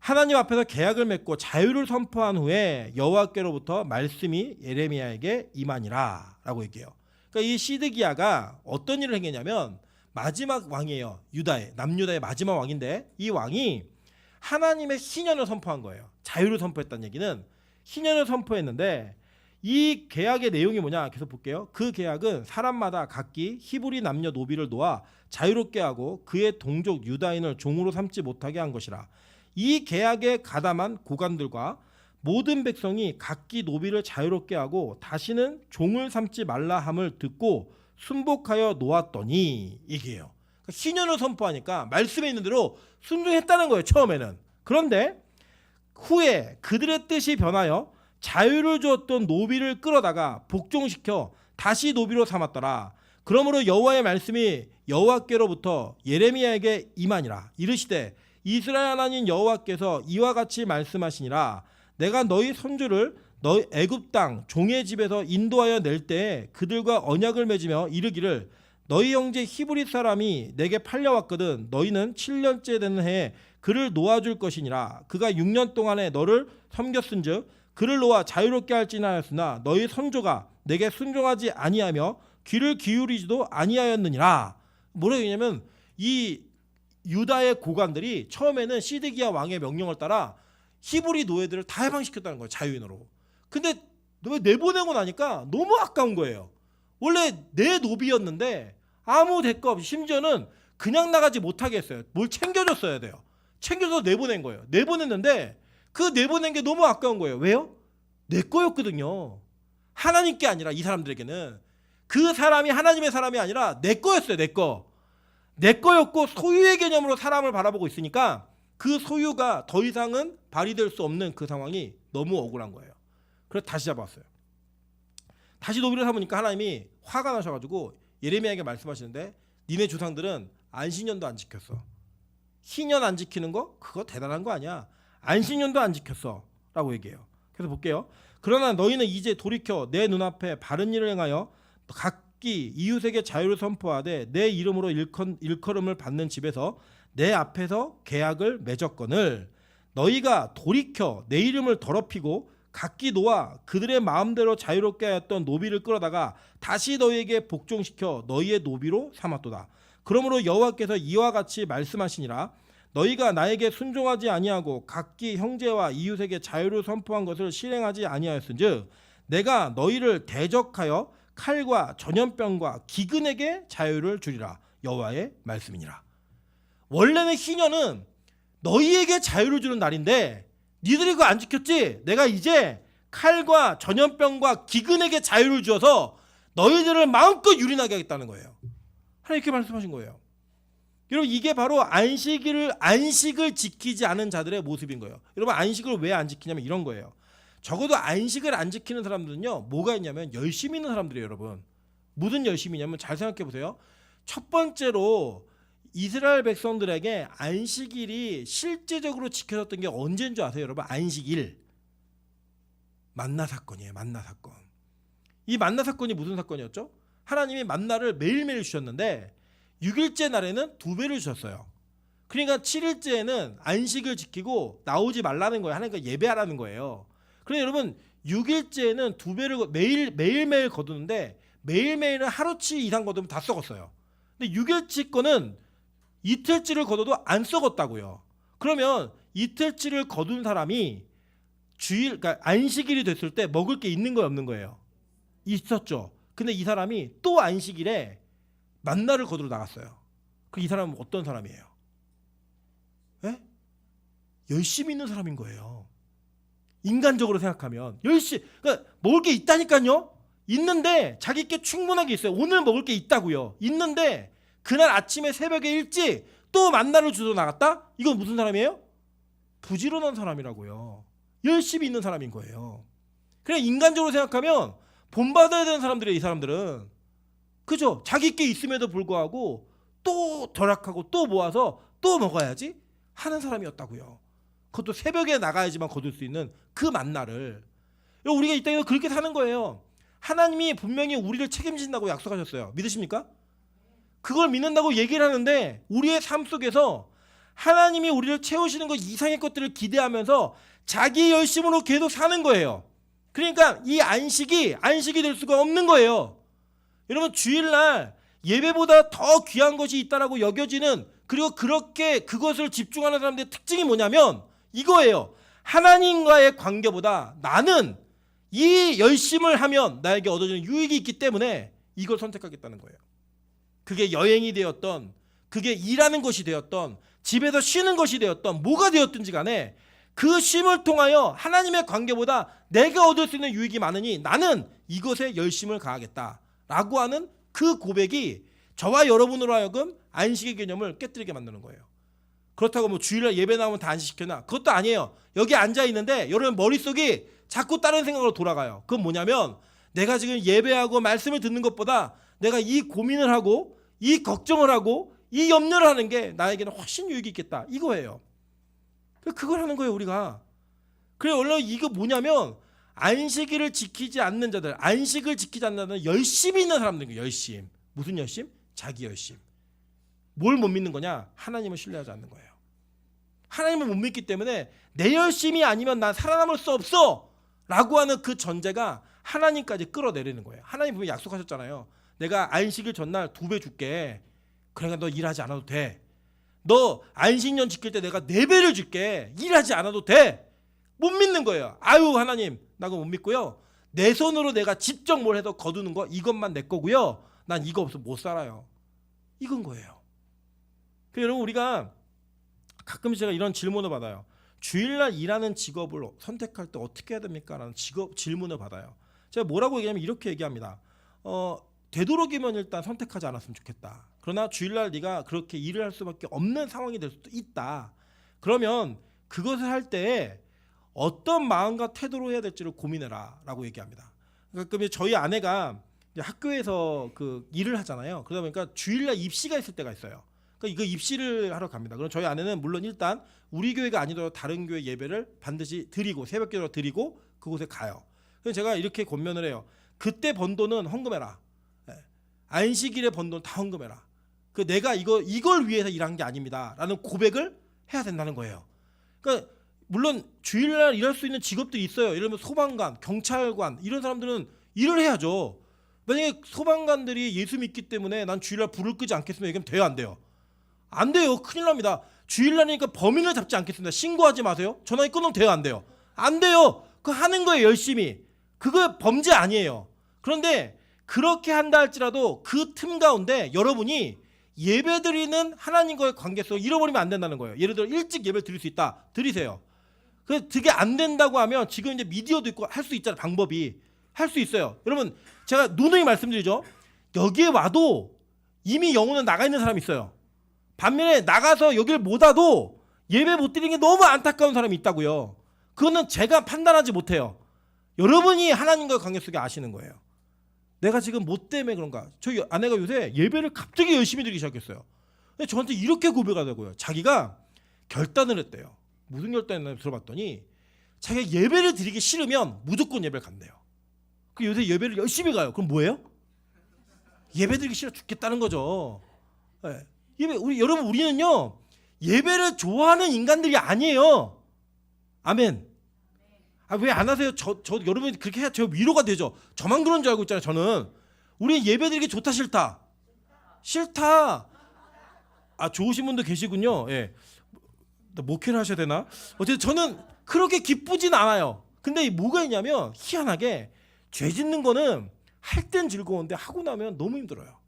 하나님 앞에서 계약을 맺고 자유를 선포한 후에 여호와께로부터 말씀이 예레미야에게 임하니라 라고 얘기해요. 그러니까 이 시드기야가 어떤 일을 행했냐면 마지막 왕이에요. 유다의 남유다의 마지막 왕인데 이 왕이 하나님의 희년을 선포한 거예요. 자유를 선포했다는 얘기는 희년을 선포했는데 이 계약의 내용이 뭐냐 계속 볼게요. 그 계약은 사람마다 각기 히브리 남녀 노비를 놓아 자유롭게 하고 그의 동족 유다인을 종으로 삼지 못하게 한 것이라. 이 계약에 가담한 고관들과 모든 백성이 각기 노비를 자유롭게 하고 다시는 종을 삼지 말라 함을 듣고 순복하여 놓았더니 이게요. 그러니까 희년을 선포하니까 말씀에 있는 대로 순종했다는 거예요. 처음에는. 그런데 후에 그들의 뜻이 변하여 자유를 주었던 노비를 끌어다가 복종시켜 다시 노비로 삼았더라. 그러므로 여호와의 말씀이 여호와께로부터 예레미야에게 임하니라. 이르시되 이스라엘 하나님 여호와께서 이와 같이 말씀하시니라. 내가 너희 손주를 너 애굽 땅 종의 집에서 인도하여 낼 때에 그들과 언약을 맺으며 이르기를 너희 형제 히브리 사람이 내게 팔려왔거든 너희는 7년째 되는 해에 그를 놓아줄 것이니라. 그가 6년 동안에 너를 섬겼은즉 그를 놓아 자유롭게 할지니하였으나 너희 선조가 내게 순종하지 아니하며 귀를 기울이지도 아니하였느니라. 뭐라 했냐면 이 유다의 고관들이 처음에는 시드기야 왕의 명령을 따라 히브리 노예들을 다 해방시켰다는 거예요. 자유인으로. 근데 내보내고 나니까 너무 아까운 거예요. 원래 내 노비였는데 아무 대가 없이 심지어는 그냥 나가지 못하게 했어요. 뭘 챙겨줬어야 돼요. 챙겨서 내보낸 거예요. 내보냈는데 그 내보낸 게 너무 아까운 거예요. 왜요? 내 거였거든요. 하나님께 아니라 이 사람들에게는 그 사람이 하나님의 사람이 아니라 내 거였어요. 내 거. 내 거였고 소유의 개념으로 사람을 바라보고 있으니까 그 소유가 더 이상은 발휘될 수 없는 그 상황이 너무 억울한 거예요. 그래서 다시 잡았어요. 다시 노비를 삼으니까 하나님이 화가 나셔가지고 예레미야에게 말씀하시는데 니네 조상들은 안식년도 안 지켰어. 희년 안 지키는 거 그거 대단한 거 아니야. 안식년도 안 지켰어 라고 얘기해요. 그래서 볼게요. 그러나 너희는 이제 돌이켜 내 눈앞에 바른 일을 행하여 각기 이웃에게 자유를 선포하되 내 이름으로 일컬음을 받는 집에서 내 앞에서 계약을 맺었거늘 너희가 돌이켜 내 이름을 더럽히고 각기 놓아 그들의 마음대로 자유롭게 하였던 노비를 끌어다가 다시 너희에게 복종시켜 너희의 노비로 삼았도다. 그러므로 여호와께서 이와 같이 말씀하시니라. 너희가 나에게 순종하지 아니하고 각기 형제와 이웃에게 자유를 선포한 것을 실행하지 아니하였은즉 내가 너희를 대적하여 칼과 전염병과 기근에게 자유를 주리라. 여호와의 말씀이니라. 원래는 희년은 너희에게 자유를 주는 날인데 니들이 그거 안 지켰지? 내가 이제 칼과 전염병과 기근에게 자유를 주어서 너희들을 마음껏 유린하게 하겠다는 거예요. 하나님 이렇게 말씀하신 거예요. 여러분 이게 바로 안식을 지키지 않은 자들의 모습인 거예요. 여러분 안식을 왜 안 지키냐면 이런 거예요. 적어도 안식을 안 지키는 사람들은요 뭐가 있냐면 열심히 있는 사람들이에요. 여러분 무슨 열심이냐면 잘 생각해 보세요. 첫 번째로 이스라엘 백성들에게 안식일이 실제적으로 지켜졌던 게 언제인 줄 아세요? 여러분 안식일 만나 사건이에요. 만나 사건. 이 만나 사건이 무슨 사건이었죠? 하나님이 만나를 매일매일 주셨는데 6일째 날에는 2배를 주셨어요. 그러니까 7일째에는 안식을 지키고 나오지 말라는 거예요. 하나님과 예배하라는 거예요. 그래서 여러분 6일째에는 2배를 매일매일 거두는데 매일매일은 하루치 이상 거두면 다 썩었어요. 근데 6일치 거는 이틀치를 거둬도 안 썩었다고요. 그러면 이틀치를 거둔 사람이 그러니까 안식일이 됐을 때 먹을 게 있는 거예요, 없는 거예요? 있었죠. 근데 이 사람이 또 안식일에 만나를 거두러 나갔어요. 그 이 사람은 어떤 사람이에요? 예? 열심히 있는 사람인 거예요. 인간적으로 생각하면 그러니까 먹을 게 있다니까요. 있는데 자기 게 충분하게 있어요. 오늘 먹을 게 있다고요. 있는데 그날 아침에 새벽에 일찍 또 만나를 주러 나갔다? 이건 무슨 사람이에요? 부지런한 사람이라고요. 열심히 있는 사람인 거예요. 그냥 인간적으로 생각하면 본받아야 되는 사람들이에요. 이 사람들은. 그죠? 자기 게 있음에도 불구하고 또 절약하고 또 모아서 또 먹어야지 하는 사람이었다고요. 그것도 새벽에 나가야지만 거둘 수 있는 그 만나를. 우리가 이 땅에서 그렇게 사는 거예요. 하나님이 분명히 우리를 책임진다고 약속하셨어요. 믿으십니까? 그걸 믿는다고 얘기를 하는데 우리의 삶 속에서 하나님이 우리를 채우시는 것 이상의 것들을 기대하면서 자기 열심으로 계속 사는 거예요. 그러니까 이 안식이 될 수가 없는 거예요. 여러분 주일날 예배보다 더 귀한 것이 있다라고 여겨지는 그리고 그렇게 그것을 집중하는 사람들의 특징이 뭐냐면 이거예요. 하나님과의 관계보다 나는 이 열심을 하면 나에게 얻어지는 유익이 있기 때문에 이걸 선택하겠다는 거예요. 그게 여행이 되었던 그게 일하는 것이 되었던 집에서 쉬는 것이 되었던 뭐가 되었든지 간에 그 쉼을 통하여 하나님의 관계보다 내가 얻을 수 있는 유익이 많으니 나는 이것에 열심을 가하겠다라고 하는 그 고백이 저와 여러분으로 하여금 안식의 개념을 깨뜨리게 만드는 거예요. 그렇다고 뭐 주일날 예배 나오면 다 안식시켜놔? 그것도 아니에요. 여기 앉아 있는데 여러분 머릿속이 자꾸 다른 생각으로 돌아가요. 그건 뭐냐면 내가 지금 예배하고 말씀을 듣는 것보다 내가 이 고민을 하고 이 걱정을 하고 이 염려를 하는 게 나에게는 훨씬 유익이 있겠다 이거예요. 그걸 하는 거예요 우리가. 그래 원래 이거 뭐냐면 안식일을 지키지 않는 자들, 안식을 지키지 않는 자들은 열심히 있는 사람들이에요. 열심. 무슨 열심? 자기 열심. 뭘 못 믿는 거냐? 하나님을 신뢰하지 않는 거예요. 하나님을 못 믿기 때문에 내 열심이 아니면 난 살아남을 수 없어 라고 하는 그 전제가 하나님까지 끌어내리는 거예요. 하나님 분명히 약속하셨잖아요. 내가 안식일 전날 2배 줄게. 그러니까 너 일하지 않아도 돼. 너 안식년 지킬 때 내가 4배를 줄게. 일하지 않아도 돼. 못 믿는 거예요. 아유 하나님 나 그거 못 믿고요. 내 손으로 내가 직접 뭘 해서 거두는 거 이것만 내 거고요. 난 이거 없으면 못 살아요. 이건 거예요. 그래서 여러분 우리가 가끔 제가 이런 질문을 받아요. 주일날 일하는 직업을 선택할 때 어떻게 해야 됩니까? 라는 질문을 받아요. 제가 뭐라고 얘기하면 이렇게 얘기합니다. 되도록이면 일단 선택하지 않았으면 좋겠다. 그러나 주일날 네가 그렇게 일을 할 수밖에 없는 상황이 될 수도 있다. 그러면 그것을 할 때 어떤 마음과 태도로 해야 될지를 고민해라 라고 얘기합니다. 그러니까 저희 아내가 이제 학교에서 그 일을 하잖아요. 그러다 보니까 주일날 입시가 있을 때가 있어요. 그러니까 이거 입시를 하러 갑니다. 그럼 저희 아내는 물론 일단 우리 교회가 아니더라도 다른 교회 예배를 반드시 드리고 새벽기도로 드리고 그곳에 가요. 그래서 제가 이렇게 권면을 해요. 그때 번 돈은 헌금해라. 안식일에 번 돈 다 헌금해라. 그 내가 이걸 위해서 일한 게 아닙니다라는 고백을 해야 된다는 거예요. 그러니까 물론 주일날 일할 수 있는 직업들이 있어요. 예를 들면 소방관, 경찰관 이런 사람들은 일을 해야죠. 만약에 소방관들이 예수 믿기 때문에 난 주일날 불을 끄지 않겠습니다. 얘기하면 돼요, 안 돼요? 안 돼요. 큰일 납니다. 주일날이니까 범인을 잡지 않겠습니다. 신고하지 마세요. 전화기 끊으면 돼요, 안 돼요? 안 돼요. 그거 하는 거예요, 열심히. 그거 범죄 아니에요. 그런데 그렇게 한다 할지라도 그 틈 가운데 여러분이 예배드리는 하나님과의 관계성을 잃어버리면 안 된다는 거예요. 예를 들어 일찍 예배 드릴 수 있다. 드리세요. 그게 안 된다고 하면 지금 이제 미디어도 있고 할 수 있잖아요. 방법이. 할 수 있어요. 여러분 제가 누누이 말씀드리죠. 여기에 와도 이미 영혼은 나가 있는 사람이 있어요. 반면에 나가서 여기를 못 와도 예배 못 드리는 게 너무 안타까운 사람이 있다고요. 그거는 제가 판단하지 못해요. 여러분이 하나님과의 관계 속에 아시는 거예요. 내가 지금 뭐 때문에 그런가. 저희 아내가 요새 예배를 갑자기 열심히 드리기 시작했어요. 근데 저한테 이렇게 고백하더라고요. 자기가 결단을 했대요. 무슨 결단을 들어봤더니 자기가 예배를 드리기 싫으면 무조건 예배를 간대요. 그 요새 예배를 열심히 가요. 그럼 뭐예요? 예배 드리기 싫어 죽겠다는 거죠. 네. 여러분 우리는요 예배를 좋아하는 인간들이 아니에요. 아멘. 왜 안 하세요? 저 여러분이 그렇게 해야 저 위로가 되죠. 저만 그런 줄 알고 있잖아요. 저는 우리 예배드리기 좋다 싫다. 싫다. 좋으신 분도 계시군요. 예. 목회를 하셔야 되나? 어쨌든 저는 그렇게 기쁘진 않아요. 근데 뭐가 있냐면 희한하게 죄 짓는 거는 할 땐 즐거운데 하고 나면 너무 힘들어요.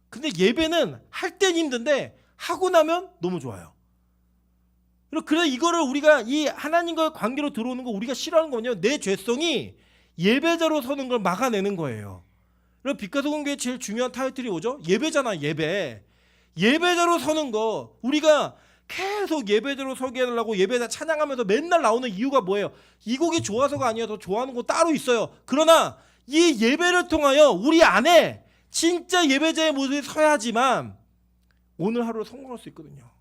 근데 예배는 할 땐 힘든데 하고 나면 너무 좋아요. 그래 이거를 우리가 이 하나님과의 관계로 들어오는 거 우리가 싫어하는 거는요. 내 죄성이 예배자로 서는 걸 막아내는 거예요. 그리고 빛가소금교회 제일 중요한 타이틀이 뭐죠? 예배잖아. 예배자로 서는 거. 우리가 계속 예배자로 서게 해달라고 예배자 찬양하면서 맨날 나오는 이유가 뭐예요? 이 곡이 좋아서가 아니라 더 좋아하는 거 따로 있어요. 그러나 이 예배를 통하여 우리 안에 진짜 예배자의 모습이 서야지만 오늘 하루를 성공할 수 있거든요.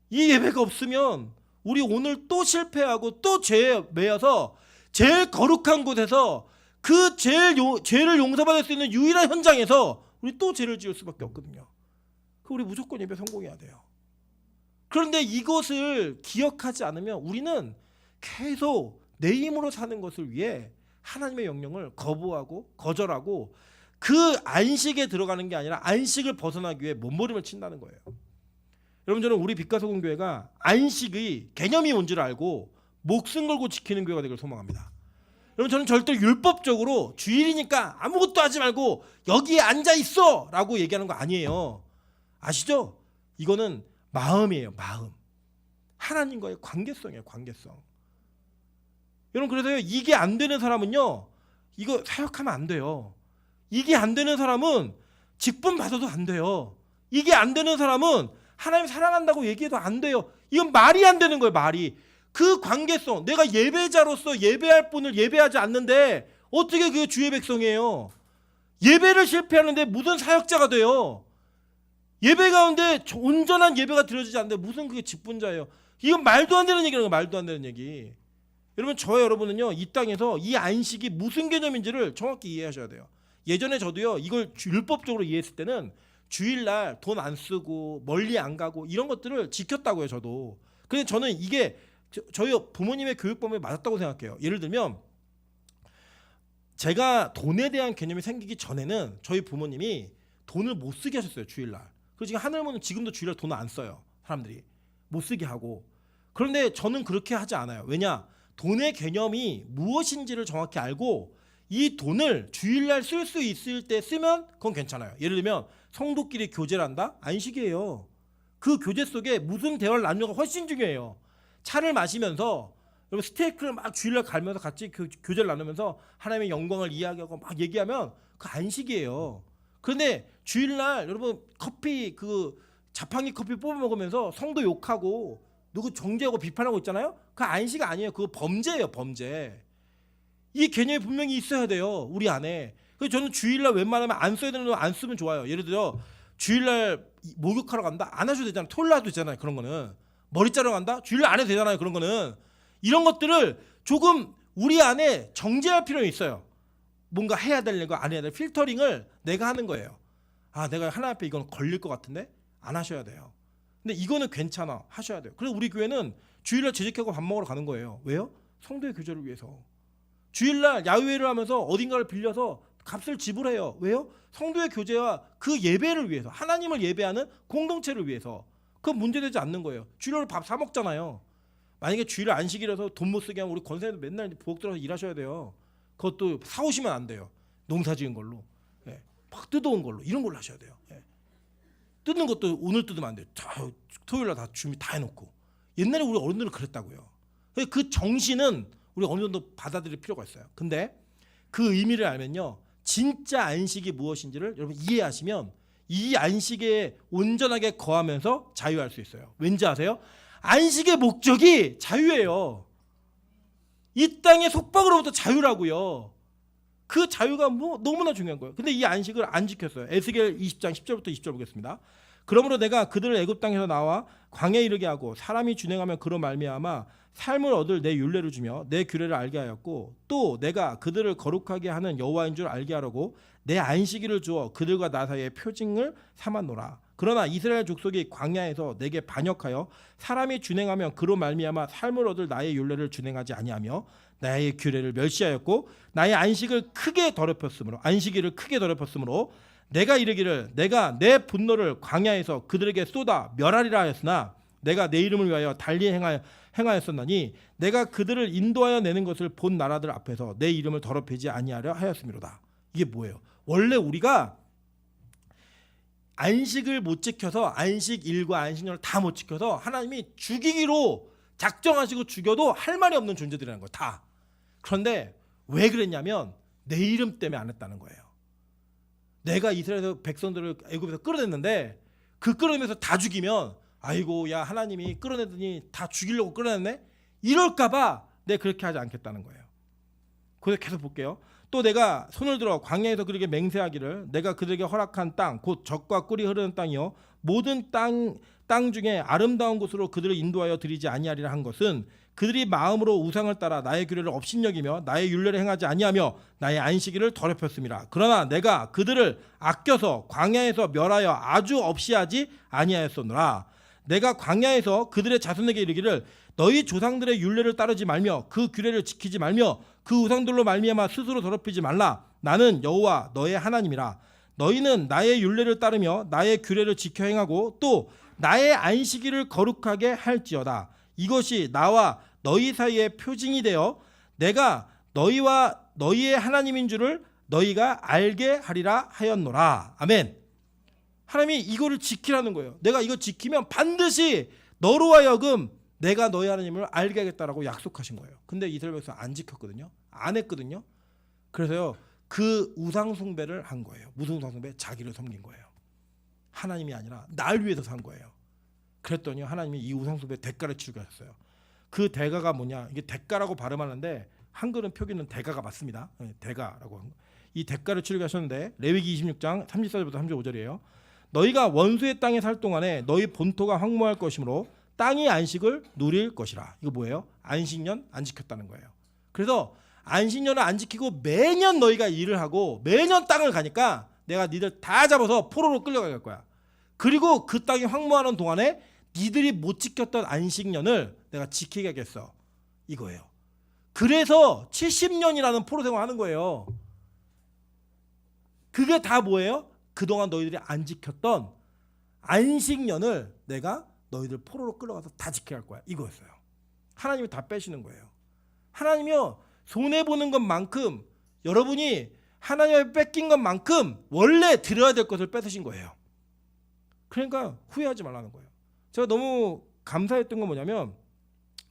이 예배가 없으면 우리 오늘 또 실패하고 또 죄에 매여서 제일 거룩한 곳에서 그 죄를 용서받을 수 있는 유일한 현장에서 우리 또 죄를 지을 수밖에 없거든요. 우리 무조건 예배 성공해야 돼요. 그런데 이것을 기억하지 않으면 우리는 계속 내 힘으로 사는 것을 위해 하나님의 명령을 거부하고 거절하고 그 안식에 들어가는 게 아니라 안식을 벗어나기 위해 몸부림을 친다는 거예요. 여러분 저는 우리 빛가소금교회가 안식의 개념이 뭔지를 알고 목숨 걸고 지키는 교회가 되길 소망합니다. 여러분 저는 절대 율법적으로 주일이니까 아무것도 하지 말고 여기에 앉아 있어 라고 얘기하는 거 아니에요. 아시죠? 이거는 마음이에요. 마음. 하나님과의 관계성이에요. 관계성. 여러분 그래서 이게 안 되는 사람은요 이거 사역하면 안 돼요. 이게 안 되는 사람은 직분 받아도 안 돼요. 이게 안 되는 사람은 하나님 사랑한다고 얘기해도 안 돼요. 이건 말이 안 되는 거예요. 말이. 그 관계성. 내가 예배자로서 예배할 분을 예배하지 않는데 어떻게 그게 주의 백성이에요. 예배를 실패하는데 무슨 사역자가 돼요. 예배 가운데 온전한 예배가 드려지지 않는데 무슨 그게 직분자예요. 이건 말도 안 되는 얘기라는 거예요. 말도 안 되는 얘기. 여러분 저와 여러분은요 이 땅에서 이 안식이 무슨 개념인지를 정확히 이해하셔야 돼요. 예전에 저도요 이걸 율법적으로 이해했을 때는 주일날 돈 안 쓰고 멀리 안 가고 이런 것들을 지켰다고요 저도. 근데 저는 이게 저희 부모님의 교육법에 맞았다고 생각해요. 예를 들면 제가 돈에 대한 개념이 생기기 전에는 저희 부모님이 돈을 못 쓰게 하셨어요 주일날. 그리고 지금 하늘모는 지금도 주일날 돈을 안 써요. 사람들이 못 쓰게 하고. 그런데 저는 그렇게 하지 않아요. 왜냐? 돈의 개념이 무엇인지를 정확히 알고 이 돈을 주일날 쓸 수 있을 때 쓰면 그건 괜찮아요. 예를 들면 성도끼리 교제를 한다? 안식이에요. 그 교제 속에 무슨 대화를 나누는 가 훨씬 중요해요. 차를 마시면서 여러분 스테이크를 막 주일날 갈면서 같이 교제를 나누면서 하나님의 영광을 이야기하고 막 얘기하면 그 안식이에요. 그런데 주일날 여러분 커피 그 자판기 커피 뽑아 먹으면서 성도 욕하고 누구 정죄하고 비판하고 있잖아요. 그 안식 아니에요. 그거 범죄예요, 범죄. 이 개념이 분명히 있어야 돼요, 우리 안에. 그래서 저는 주일날 웬만하면 안 써야 되는 거 안 쓰면 좋아요. 예를 들어 주일날 목욕하러 간다, 안 하셔도 되잖아요. 토요일날도 되잖아요. 그런 거는 머리 자르러 간다, 주일날 안 해도 되잖아요. 그런 거는 이런 것들을 조금 우리 안에 정제할 필요는 있어요. 뭔가 해야 될 거 안 해야 될 필터링을 내가 하는 거예요. 아, 내가 하나님 앞에 이건 걸릴 것 같은데 안 하셔야 돼요. 근데 이거는 괜찮아, 하셔야 돼요. 그래서 우리 교회는 주일날 재직하고 밥 먹으러 가는 거예요. 왜요? 성도의 교제를 위해서. 주일날 야유회를 하면서 어딘가를 빌려서 값을 지불해요. 왜요? 성도의 교제와 그 예배를 위해서, 하나님을 예배하는 공동체를 위해서. 그건 문제되지 않는 거예요. 주일날 밥 사 먹잖아요. 만약에 주일 안식이라서 돈 못 쓰게 하면 우리 권사님도 맨날 부엌 들어서 일하셔야 돼요. 그것도 사오시면 안 돼요. 농사 지은 걸로. 예. 막 뜯어온 걸로. 이런 걸로 하셔야 돼요. 예. 뜯는 것도 오늘 뜯으면 안 돼요. 토요일날 다 준비 다 해놓고. 옛날에 우리 어른들은 그랬다고요. 그 정신은 우리 어느 정도 받아들일 필요가 있어요. 근데 그 의미를 알면요, 진짜 안식이 무엇인지를 여러분 이해하시면 이 안식에 온전하게 거하면서 자유할 수 있어요. 왠지 아세요? 안식의 목적이 자유예요. 이 땅의 속박으로부터 자유라고요. 그 자유가 뭐 너무나 중요한 거예요. 근데 이 안식을 안 지켰어요. 에스겔 20장 10절부터 20절 보겠습니다. 그러므로 내가 그들을 애굽 땅에서 나와 광야에 이르게 하고 사람이 준행하면 그로 말미암아 삶을 얻을 내 율례를 주며 내 규례를 알게 하였고, 또 내가 그들을 거룩하게 하는 여호와인 줄 알게 하려고 내 안식일을 주어 그들과 나 사이의 표징을 삼았노라. 그러나 이스라엘 족속이 광야에서 내게 반역하여 사람이 준행하면 그로 말미암아 삶을 얻을 나의 율례를 준행하지 아니하며 나의 규례를 멸시하였고 나의 안식을 크게 더럽혔으므로, 안식일을 크게 더럽혔으므로 내가 이르기를 내가 내 분노를 광야에서 그들에게 쏟아 멸하리라 하였으나 내가 내 이름을 위하여 달리 행하였었나니 내가 그들을 인도하여 내는 것을 본 나라들 앞에서 내 이름을 더럽히지 아니하려 하였음이로다. 이게 뭐예요? 원래 우리가 안식을 못 지켜서, 안식일과 안식년을 다 못 지켜서 하나님이 죽이기로 작정하시고 죽여도 할 말이 없는 존재들이라는 거예요. 다. 그런데 왜 그랬냐면 내 이름 때문에 안 했다는 거예요. 내가 이스라엘 백성들을 애굽에서 끌어냈는데 그 끌어내면서 다 죽이면 아이고 야 하나님이 끌어내더니 다 죽이려고 끌어냈네? 이럴까 봐 내가 그렇게 하지 않겠다는 거예요. 그래서 계속 볼게요. 또 내가 손을 들어 광야에서 그들에게 맹세하기를 내가 그들에게 허락한 땅 곧 젖과 꿀이 흐르는 땅이요 모든 땅 중에 아름다운 곳으로 그들을 인도하여 드리지 아니하리라 한 것은 그들이 마음으로 우상을 따라 나의 규례를 업신여기며 나의 율례를 행하지 아니하며 나의 안식일을 더럽혔음이라. 그러나 내가 그들을 아껴서 광야에서 멸하여 아주 없이 하지 아니하였었노라. 내가 광야에서 그들의 자손에게 이르기를 너희 조상들의 율례를 따르지 말며 그 규례를 지키지 말며 그 우상들로 말미암아 스스로 더럽히지 말라. 나는 여호와 너의 하나님이라. 너희는 나의 율례를 따르며 나의 규례를 지켜 행하고 또 나의 안식일을 거룩하게 할지어다. 이것이 나와 너희 사이의 표징이 되어 내가 너희와 너희의 하나님인 줄을 너희가 알게 하리라 하였노라. 아멘. 하나님이 이거를 지키라는 거예요. 내가 이거 지키면 반드시 너로 하여금 내가 너희 하나님을 알게 하겠다라고 약속하신 거예요. 근데 이스라엘 백성 안 지켰거든요. 안 했거든요. 그래서요 그 우상 숭배를 한 거예요. 무슨 우상 숭배? 자기를 섬긴 거예요. 하나님이 아니라 날 위해서 산 거예요. 그랬더니 하나님이 이 우상 숭배 대가를 치르게 하셨어요. 그 대가가 뭐냐? 이게 대가라고 발음하는데 한글은 표기는 대가가 맞습니다. 대가라고. 이 대가를 치르게 하셨는데 레위기 26장 34절부터 35절이에요. 너희가 원수의 땅에 살 동안에 너희 본토가 황무할 것이므로 땅이 안식을 누릴 것이라. 이거 뭐예요? 안식년 안 지켰다는 거예요. 그래서 안식년을 안 지키고 매년 너희가 일을 하고 매년 땅을 가니까 내가 니들 다 잡아서 포로로 끌려갈 거야. 그리고 그 땅이 황무하는 동안에 니들이 못 지켰던 안식년을 내가 지키게 하겠어. 이거예요. 그래서 70년이라는 포로 생활하는 거예요. 그게 다 뭐예요? 그동안 너희들이 안 지켰던 안식년을 내가 너희들 포로로 끌어가서 다 지켜야 할 거야. 이거였어요. 하나님이 다 빼시는 거예요. 하나님이요, 손해보는 것만큼, 여러분이 하나님의 뺏긴 것만큼 원래 드려야 될 것을 뺏으신 거예요. 그러니까 후회하지 말라는 거예요. 제가 너무 감사했던 건 뭐냐면,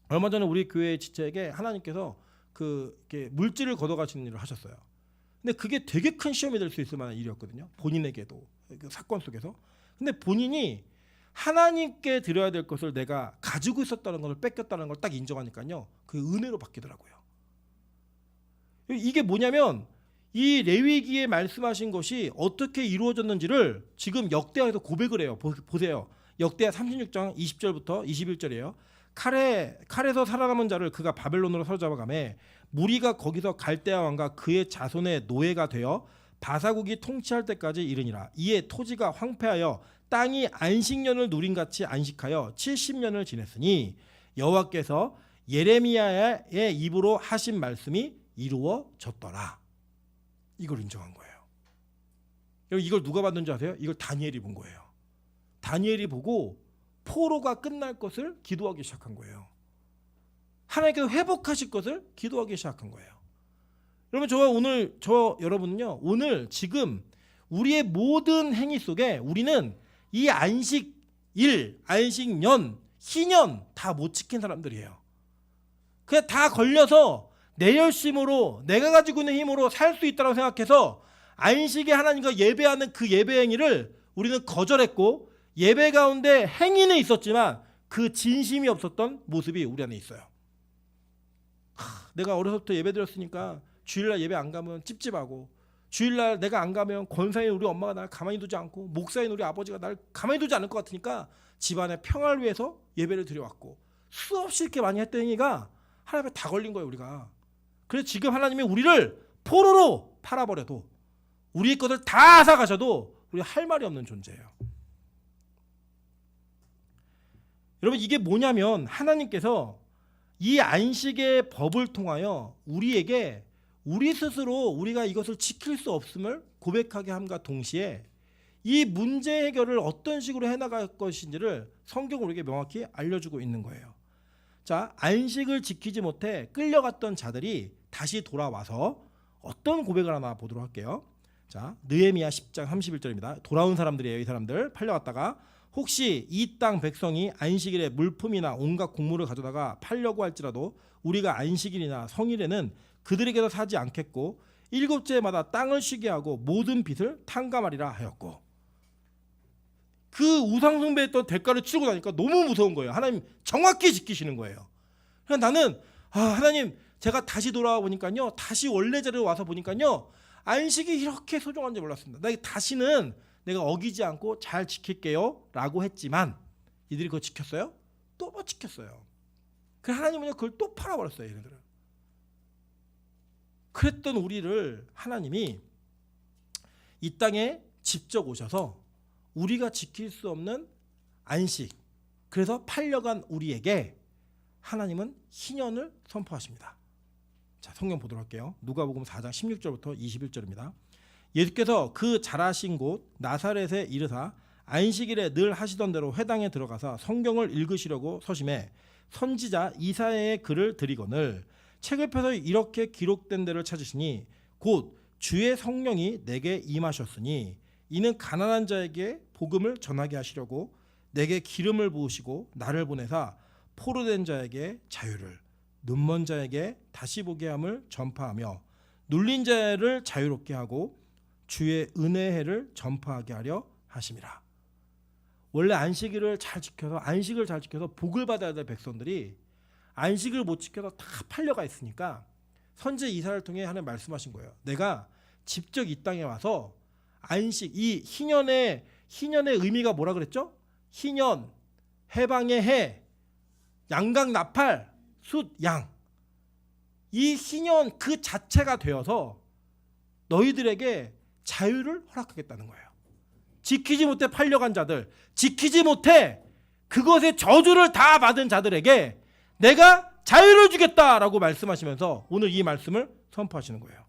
얼마 전에 우리 교회 지체에게 하나님께서 이렇게 물질을 걷어가시는 일을 하셨어요. 근데 그게 되게 큰 시험이 될 수 있을 만한 일이었거든요. 본인에게도, 그 사건 속에서. 근데 본인이 하나님께 드려야 될 것을 내가 가지고 있었다는 것을 뺏겼다는 걸 딱 인정하니까요, 그 은혜로 바뀌더라고요. 이게 뭐냐면, 이 레위기에 말씀하신 것이 어떻게 이루어졌는지를 지금 역대하에서 고백을 해요. 보세요. 역대하 36장 20절부터 21절이에요. 칼에서 살아남은 자를 그가 바벨론으로 사로잡아가매 무리가 거기서 갈대아 왕과 그의 자손의 노예가 되어 바사국이 통치할 때까지 이르니라. 이에 토지가 황폐하여 땅이 안식년을 누린같이 안식하여 70년을 지냈으니 여호와께서 예레미야의 입으로 하신 말씀이 이루어졌더라. 이걸 인정한 거예요. 여러분, 이걸 누가 봤는지 아세요? 이걸 다니엘이 본 거예요. 다니엘이 보고 포로가 끝날 것을 기도하기 시작한 거예요. 하나님께서 회복하실 것을 기도하기 시작한 거예요. 여러분, 여러분은요, 오늘 지금 우리의 모든 행위 속에 우리는 이 안식일, 안식년, 희년 다 못 지킨 사람들이에요. 그냥 다 걸려서 내 열심으로, 내가 가지고 있는 힘으로 살 수 있다고 생각해서 안식에 하나님과 예배하는 그 예배 행위를 우리는 거절했고, 예배 가운데 행위는 있었지만 그 진심이 없었던 모습이 우리 안에 있어요. 내가 어렸을 때 예배 드렸으니까 주일날 예배 안 가면 찝찝하고, 주일날 내가 안 가면 권사인 우리 엄마가 날 가만히 두지 않고, 목사인 우리 아버지가 날 가만히 두지 않을 것 같으니까 집안의 평화를 위해서 예배를 드려왔고, 수없이 이렇게 많이 했던 행위가 하나님에 다 걸린 거예요, 우리가. 그래서 지금 하나님이 우리를 포로로 팔아버려도, 우리의 것을 다 앗아가셔도 우리 할 말이 없는 존재예요. 여러분, 이게 뭐냐면 하나님께서 이 안식의 법을 통하여 우리에게 우리 스스로 우리가 이것을 지킬 수 없음을 고백하게 함과 동시에 이 문제 해결을 어떤 식으로 해나갈 것인지를 성경은 우리에게 명확히 알려주고 있는 거예요. 자, 안식을 지키지 못해 끌려갔던 자들이 다시 돌아와서 어떤 고백을 하나 보도록 할게요. 자, 느헤미야 10장 31절입니다. 돌아온 사람들이에요. 이 사람들 팔려갔다가 혹시 이 땅 백성이 안식일에 물품이나 온갖 곡물을 가져다가 팔려고 할지라도 우리가 안식일이나 성일에는 그들에게서 사지 않겠고 일곱째마다 땅을 쉬게 하고 모든 빚을 탕감하리라 하였고. 그 우상 숭배했던 대가를 치르고 나니까 너무 무서운 거예요. 하나님 정확히 지키시는 거예요. 그래서 나는 하나님, 제가 다시 돌아와 보니까요, 다시 원래 자리로 와서 보니까요, 안식이 이렇게 소중한지 몰랐습니다. 다시는 내가 어기지 않고 잘 지킬게요 라고 했지만 이들이 그거 지켰어요? 또 못 지켰어요. 그래서 하나님은 그걸 또 팔아버렸어요. 얘네들은. 그랬던 우리를 하나님이 이 땅에 직접 오셔서 우리가 지킬 수 없는 안식, 그래서 팔려간 우리에게 하나님은 희년을 선포하십니다. 자, 성경 보도록 할게요. 누가복음 4장 16절부터 21절입니다. 예수께서 그 자라신 곳 나사렛에 이르사 안식일에 늘 하시던 대로 회당에 들어가서 성경을 읽으시려고 서심해 선지자 이사야의 글을 드리거늘 책을 펴서 이렇게 기록된 데를 찾으시니 곧 주의 성령이 내게 임하셨으니 이는 가난한 자에게 복음을 전하게 하시려고 내게 기름을 부으시고 나를 보내사 포로된 자에게 자유를, 눈먼 자에게 다시 보게 함을 전파하며 눌린 자를 자유롭게 하고 주의 은혜의 해를 전파하게 하려 하심이라. 원래 안식일을 잘 지켜서 복을 받아야 될 백성들이 안식을 못 지켜서 다 팔려가 있으니까 선지 이사를 통해 하나님 말씀하신 거예요. 내가 직접 이 땅에 와서 안식, 이 희년의 의미가 뭐라 그랬죠? 희년, 해방의 해, 양각 나팔 숫 양, 이 희년 그 자체가 되어서 너희들에게 자유를 허락하겠다는 거예요. 지키지 못해 팔려간 자들, 지키지 못해 그것의 저주를 다 받은 자들에게 내가 자유를 주겠다라고 말씀하시면서 오늘 이 말씀을 선포하시는 거예요.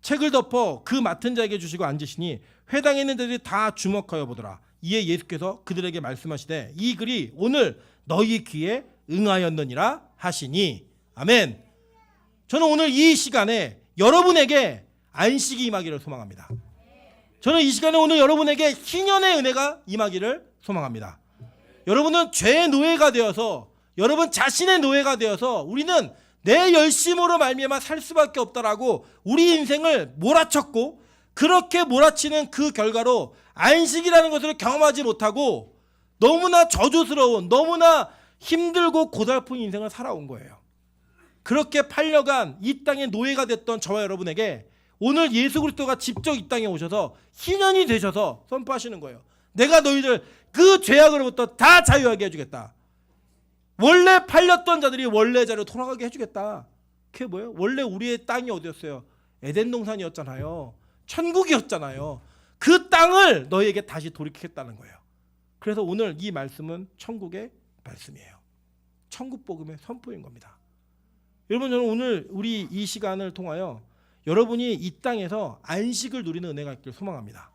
책을 덮어 그 맡은 자에게 주시고 앉으시니 회당에 있는 자들이 다 주목하여 보더라. 이에 예수께서 그들에게 말씀하시되 이 글이 오늘 너희 귀에 응하였느니라 하시니. 아멘. 저는 오늘 이 시간에 여러분에게 안식이 임하기를 소망합니다. 저는 이 시간에 오늘 여러분에게 희년의 은혜가 임하기를 소망합니다. 여러분은 죄의 노예가 되어서, 여러분 자신의 노예가 되어서 우리는 내 열심으로 말미암아 살 수밖에 없다라고 우리 인생을 몰아쳤고, 그렇게 몰아치는 그 결과로 안식이라는 것을 경험하지 못하고 너무나 저주스러운, 너무나 힘들고 고달픈 인생을 살아온 거예요. 그렇게 팔려간 이 땅의 노예가 됐던 저와 여러분에게 오늘 예수 그리스도가 직접 이 땅에 오셔서 희년이 되셔서 선포하시는 거예요. 내가 너희들 그 죄악으로부터 다 자유하게 해주겠다. 원래 팔렸던 자들이 원래 자리로 돌아가게 해주겠다. 그게 뭐예요? 원래 우리의 땅이 어디였어요? 에덴 동산이었잖아요. 천국이었잖아요. 그 땅을 너희에게 다시 돌이키겠다는 거예요. 그래서 오늘 이 말씀은 천국의 말씀이에요. 천국 복음의 선포인 겁니다. 여러분, 저는 오늘 우리 이 시간을 통하여 여러분이 이 땅에서 안식을 누리는 은혜가 있기를 소망합니다.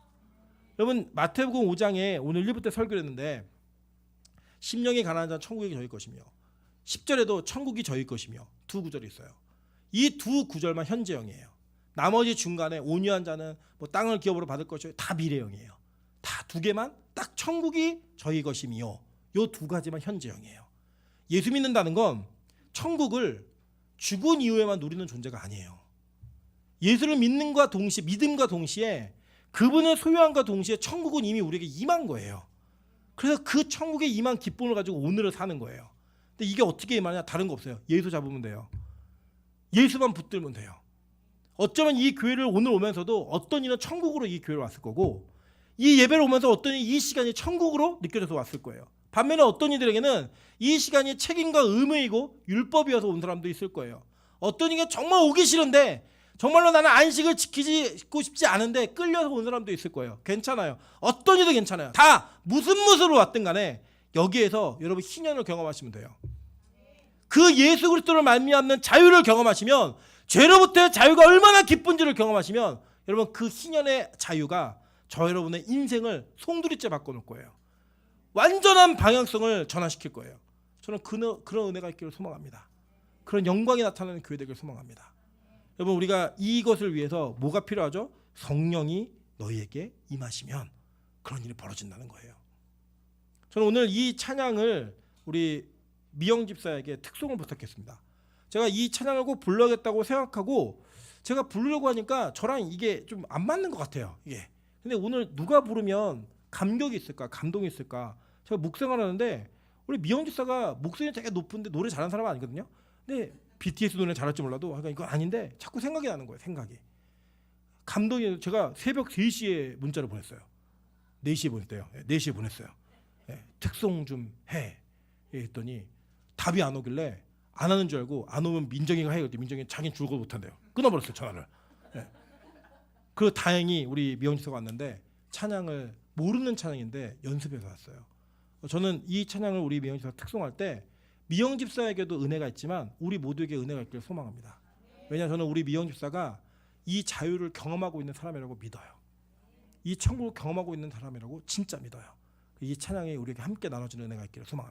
여러분, 마태복음 5장에 오늘 1부터 설교를 했는데 심령이 가난한 자는 천국이 저희 것이며 10절에도 천국이 저희 것이며 두 구절이 있어요. 이 두 구절만 현재형이에요. 나머지 중간에 온유한 자는 뭐 땅을 기업으로 받을 것이요, 다 미래형이에요. 다 두 개만 딱 천국이 저희 것이며 요 두 가지만 현재형이에요. 예수 믿는다는 건 천국을 죽은 이후에만 누리는 존재가 아니에요. 예수를 믿음과 동시에 그분의 소유함과 동시에 천국은 이미 우리에게 임한 거예요. 그래서 그 천국에 임한 기쁨을 가지고 오늘을 사는 거예요. 근데 이게 어떻게 임하냐? 다른 거 없어요. 예수 잡으면 돼요. 예수만 붙들면 돼요. 어쩌면 이 교회를 오늘 오면서도 어떤 이는 천국으로 이 교회를 왔을 거고, 이 예배를 오면서 어떤 이는 이 시간이 천국으로 느껴져서 왔을 거예요. 반면에 어떤 이들에게는 이 시간이 책임과 의무이고 율법이어서 온 사람도 있을 거예요. 어떤 이게 정말 오기 싫은데, 정말로 나는 안식을 지키고 싶지 않은데 끌려서 온 사람도 있을 거예요. 괜찮아요. 어떤 이도 괜찮아요. 다 무슨 무엇으로 왔든 간에 여기에서 여러분 희년을 경험하시면 돼요. 그 예수 그리스도를 말미암는 자유를 경험하시면, 죄로부터의 자유가 얼마나 기쁜지를 경험하시면 여러분 그 희년의 자유가 저 여러분의 인생을 송두리째 바꿔놓을 거예요. 완전한 방향성을 전환시킬 거예요. 저는 그런 은혜가 있기를 소망합니다. 그런 영광이 나타나는 교회 되기를 소망합니다. 여러분, 우리가 이것을 위해서 뭐가 필요하죠? 성령이 너희에게 임하시면 그런 일이 벌어진다는 거예요. 저는 오늘 이 찬양을 우리 미영 집사에게 특송을 부탁했습니다. 제가 이 찬양을 꼭 불러야겠다고 생각하고 제가 부르려고 하니까 저랑 이게 좀 안 맞는 것 같아요. 이게. 근데 오늘 누가 부르면 감격이 있을까, 감동이 있을까? 제가 묵생을 하는데 우리 미영 집사가 목소리 되게 높은데 노래 잘하는 사람은 아니거든요. 근데 BTS 노래 잘할지 몰라도 그러니까 이건 아닌데 자꾸 생각이 나는 거예요. 생각이. 감동이. 제가 새벽 3시에 문자를 보냈어요. 4시에 보냈대요. 4시에 보냈어요. 특송 좀 해. 했더니 답이 안 오길래 안 하는 줄 알고 안 오면 민정이가 해요. 민정이 자기는 줄거 못한대요. 끊어버렸어요. 전화를. 그리고 다행히 우리 미영지사가 왔는데 찬양을 모르는 찬양인데 연습해서 왔어요. 저는 이 찬양을 우리 미영지사가 특송할 때 미영집사에게도 은혜가 있지만 우리 모두에게 은혜가 있기를 소망합니다. 왜냐하면 저는 우리 미영집사가 이 자유를 경험하고 있는 사람이라고 믿어요. 이 천국을 경험하고 있는 사람이라고 진짜 믿어요. 이 찬양이 우리에게 함께 나눠지는 은혜가 있기를 소망합니다.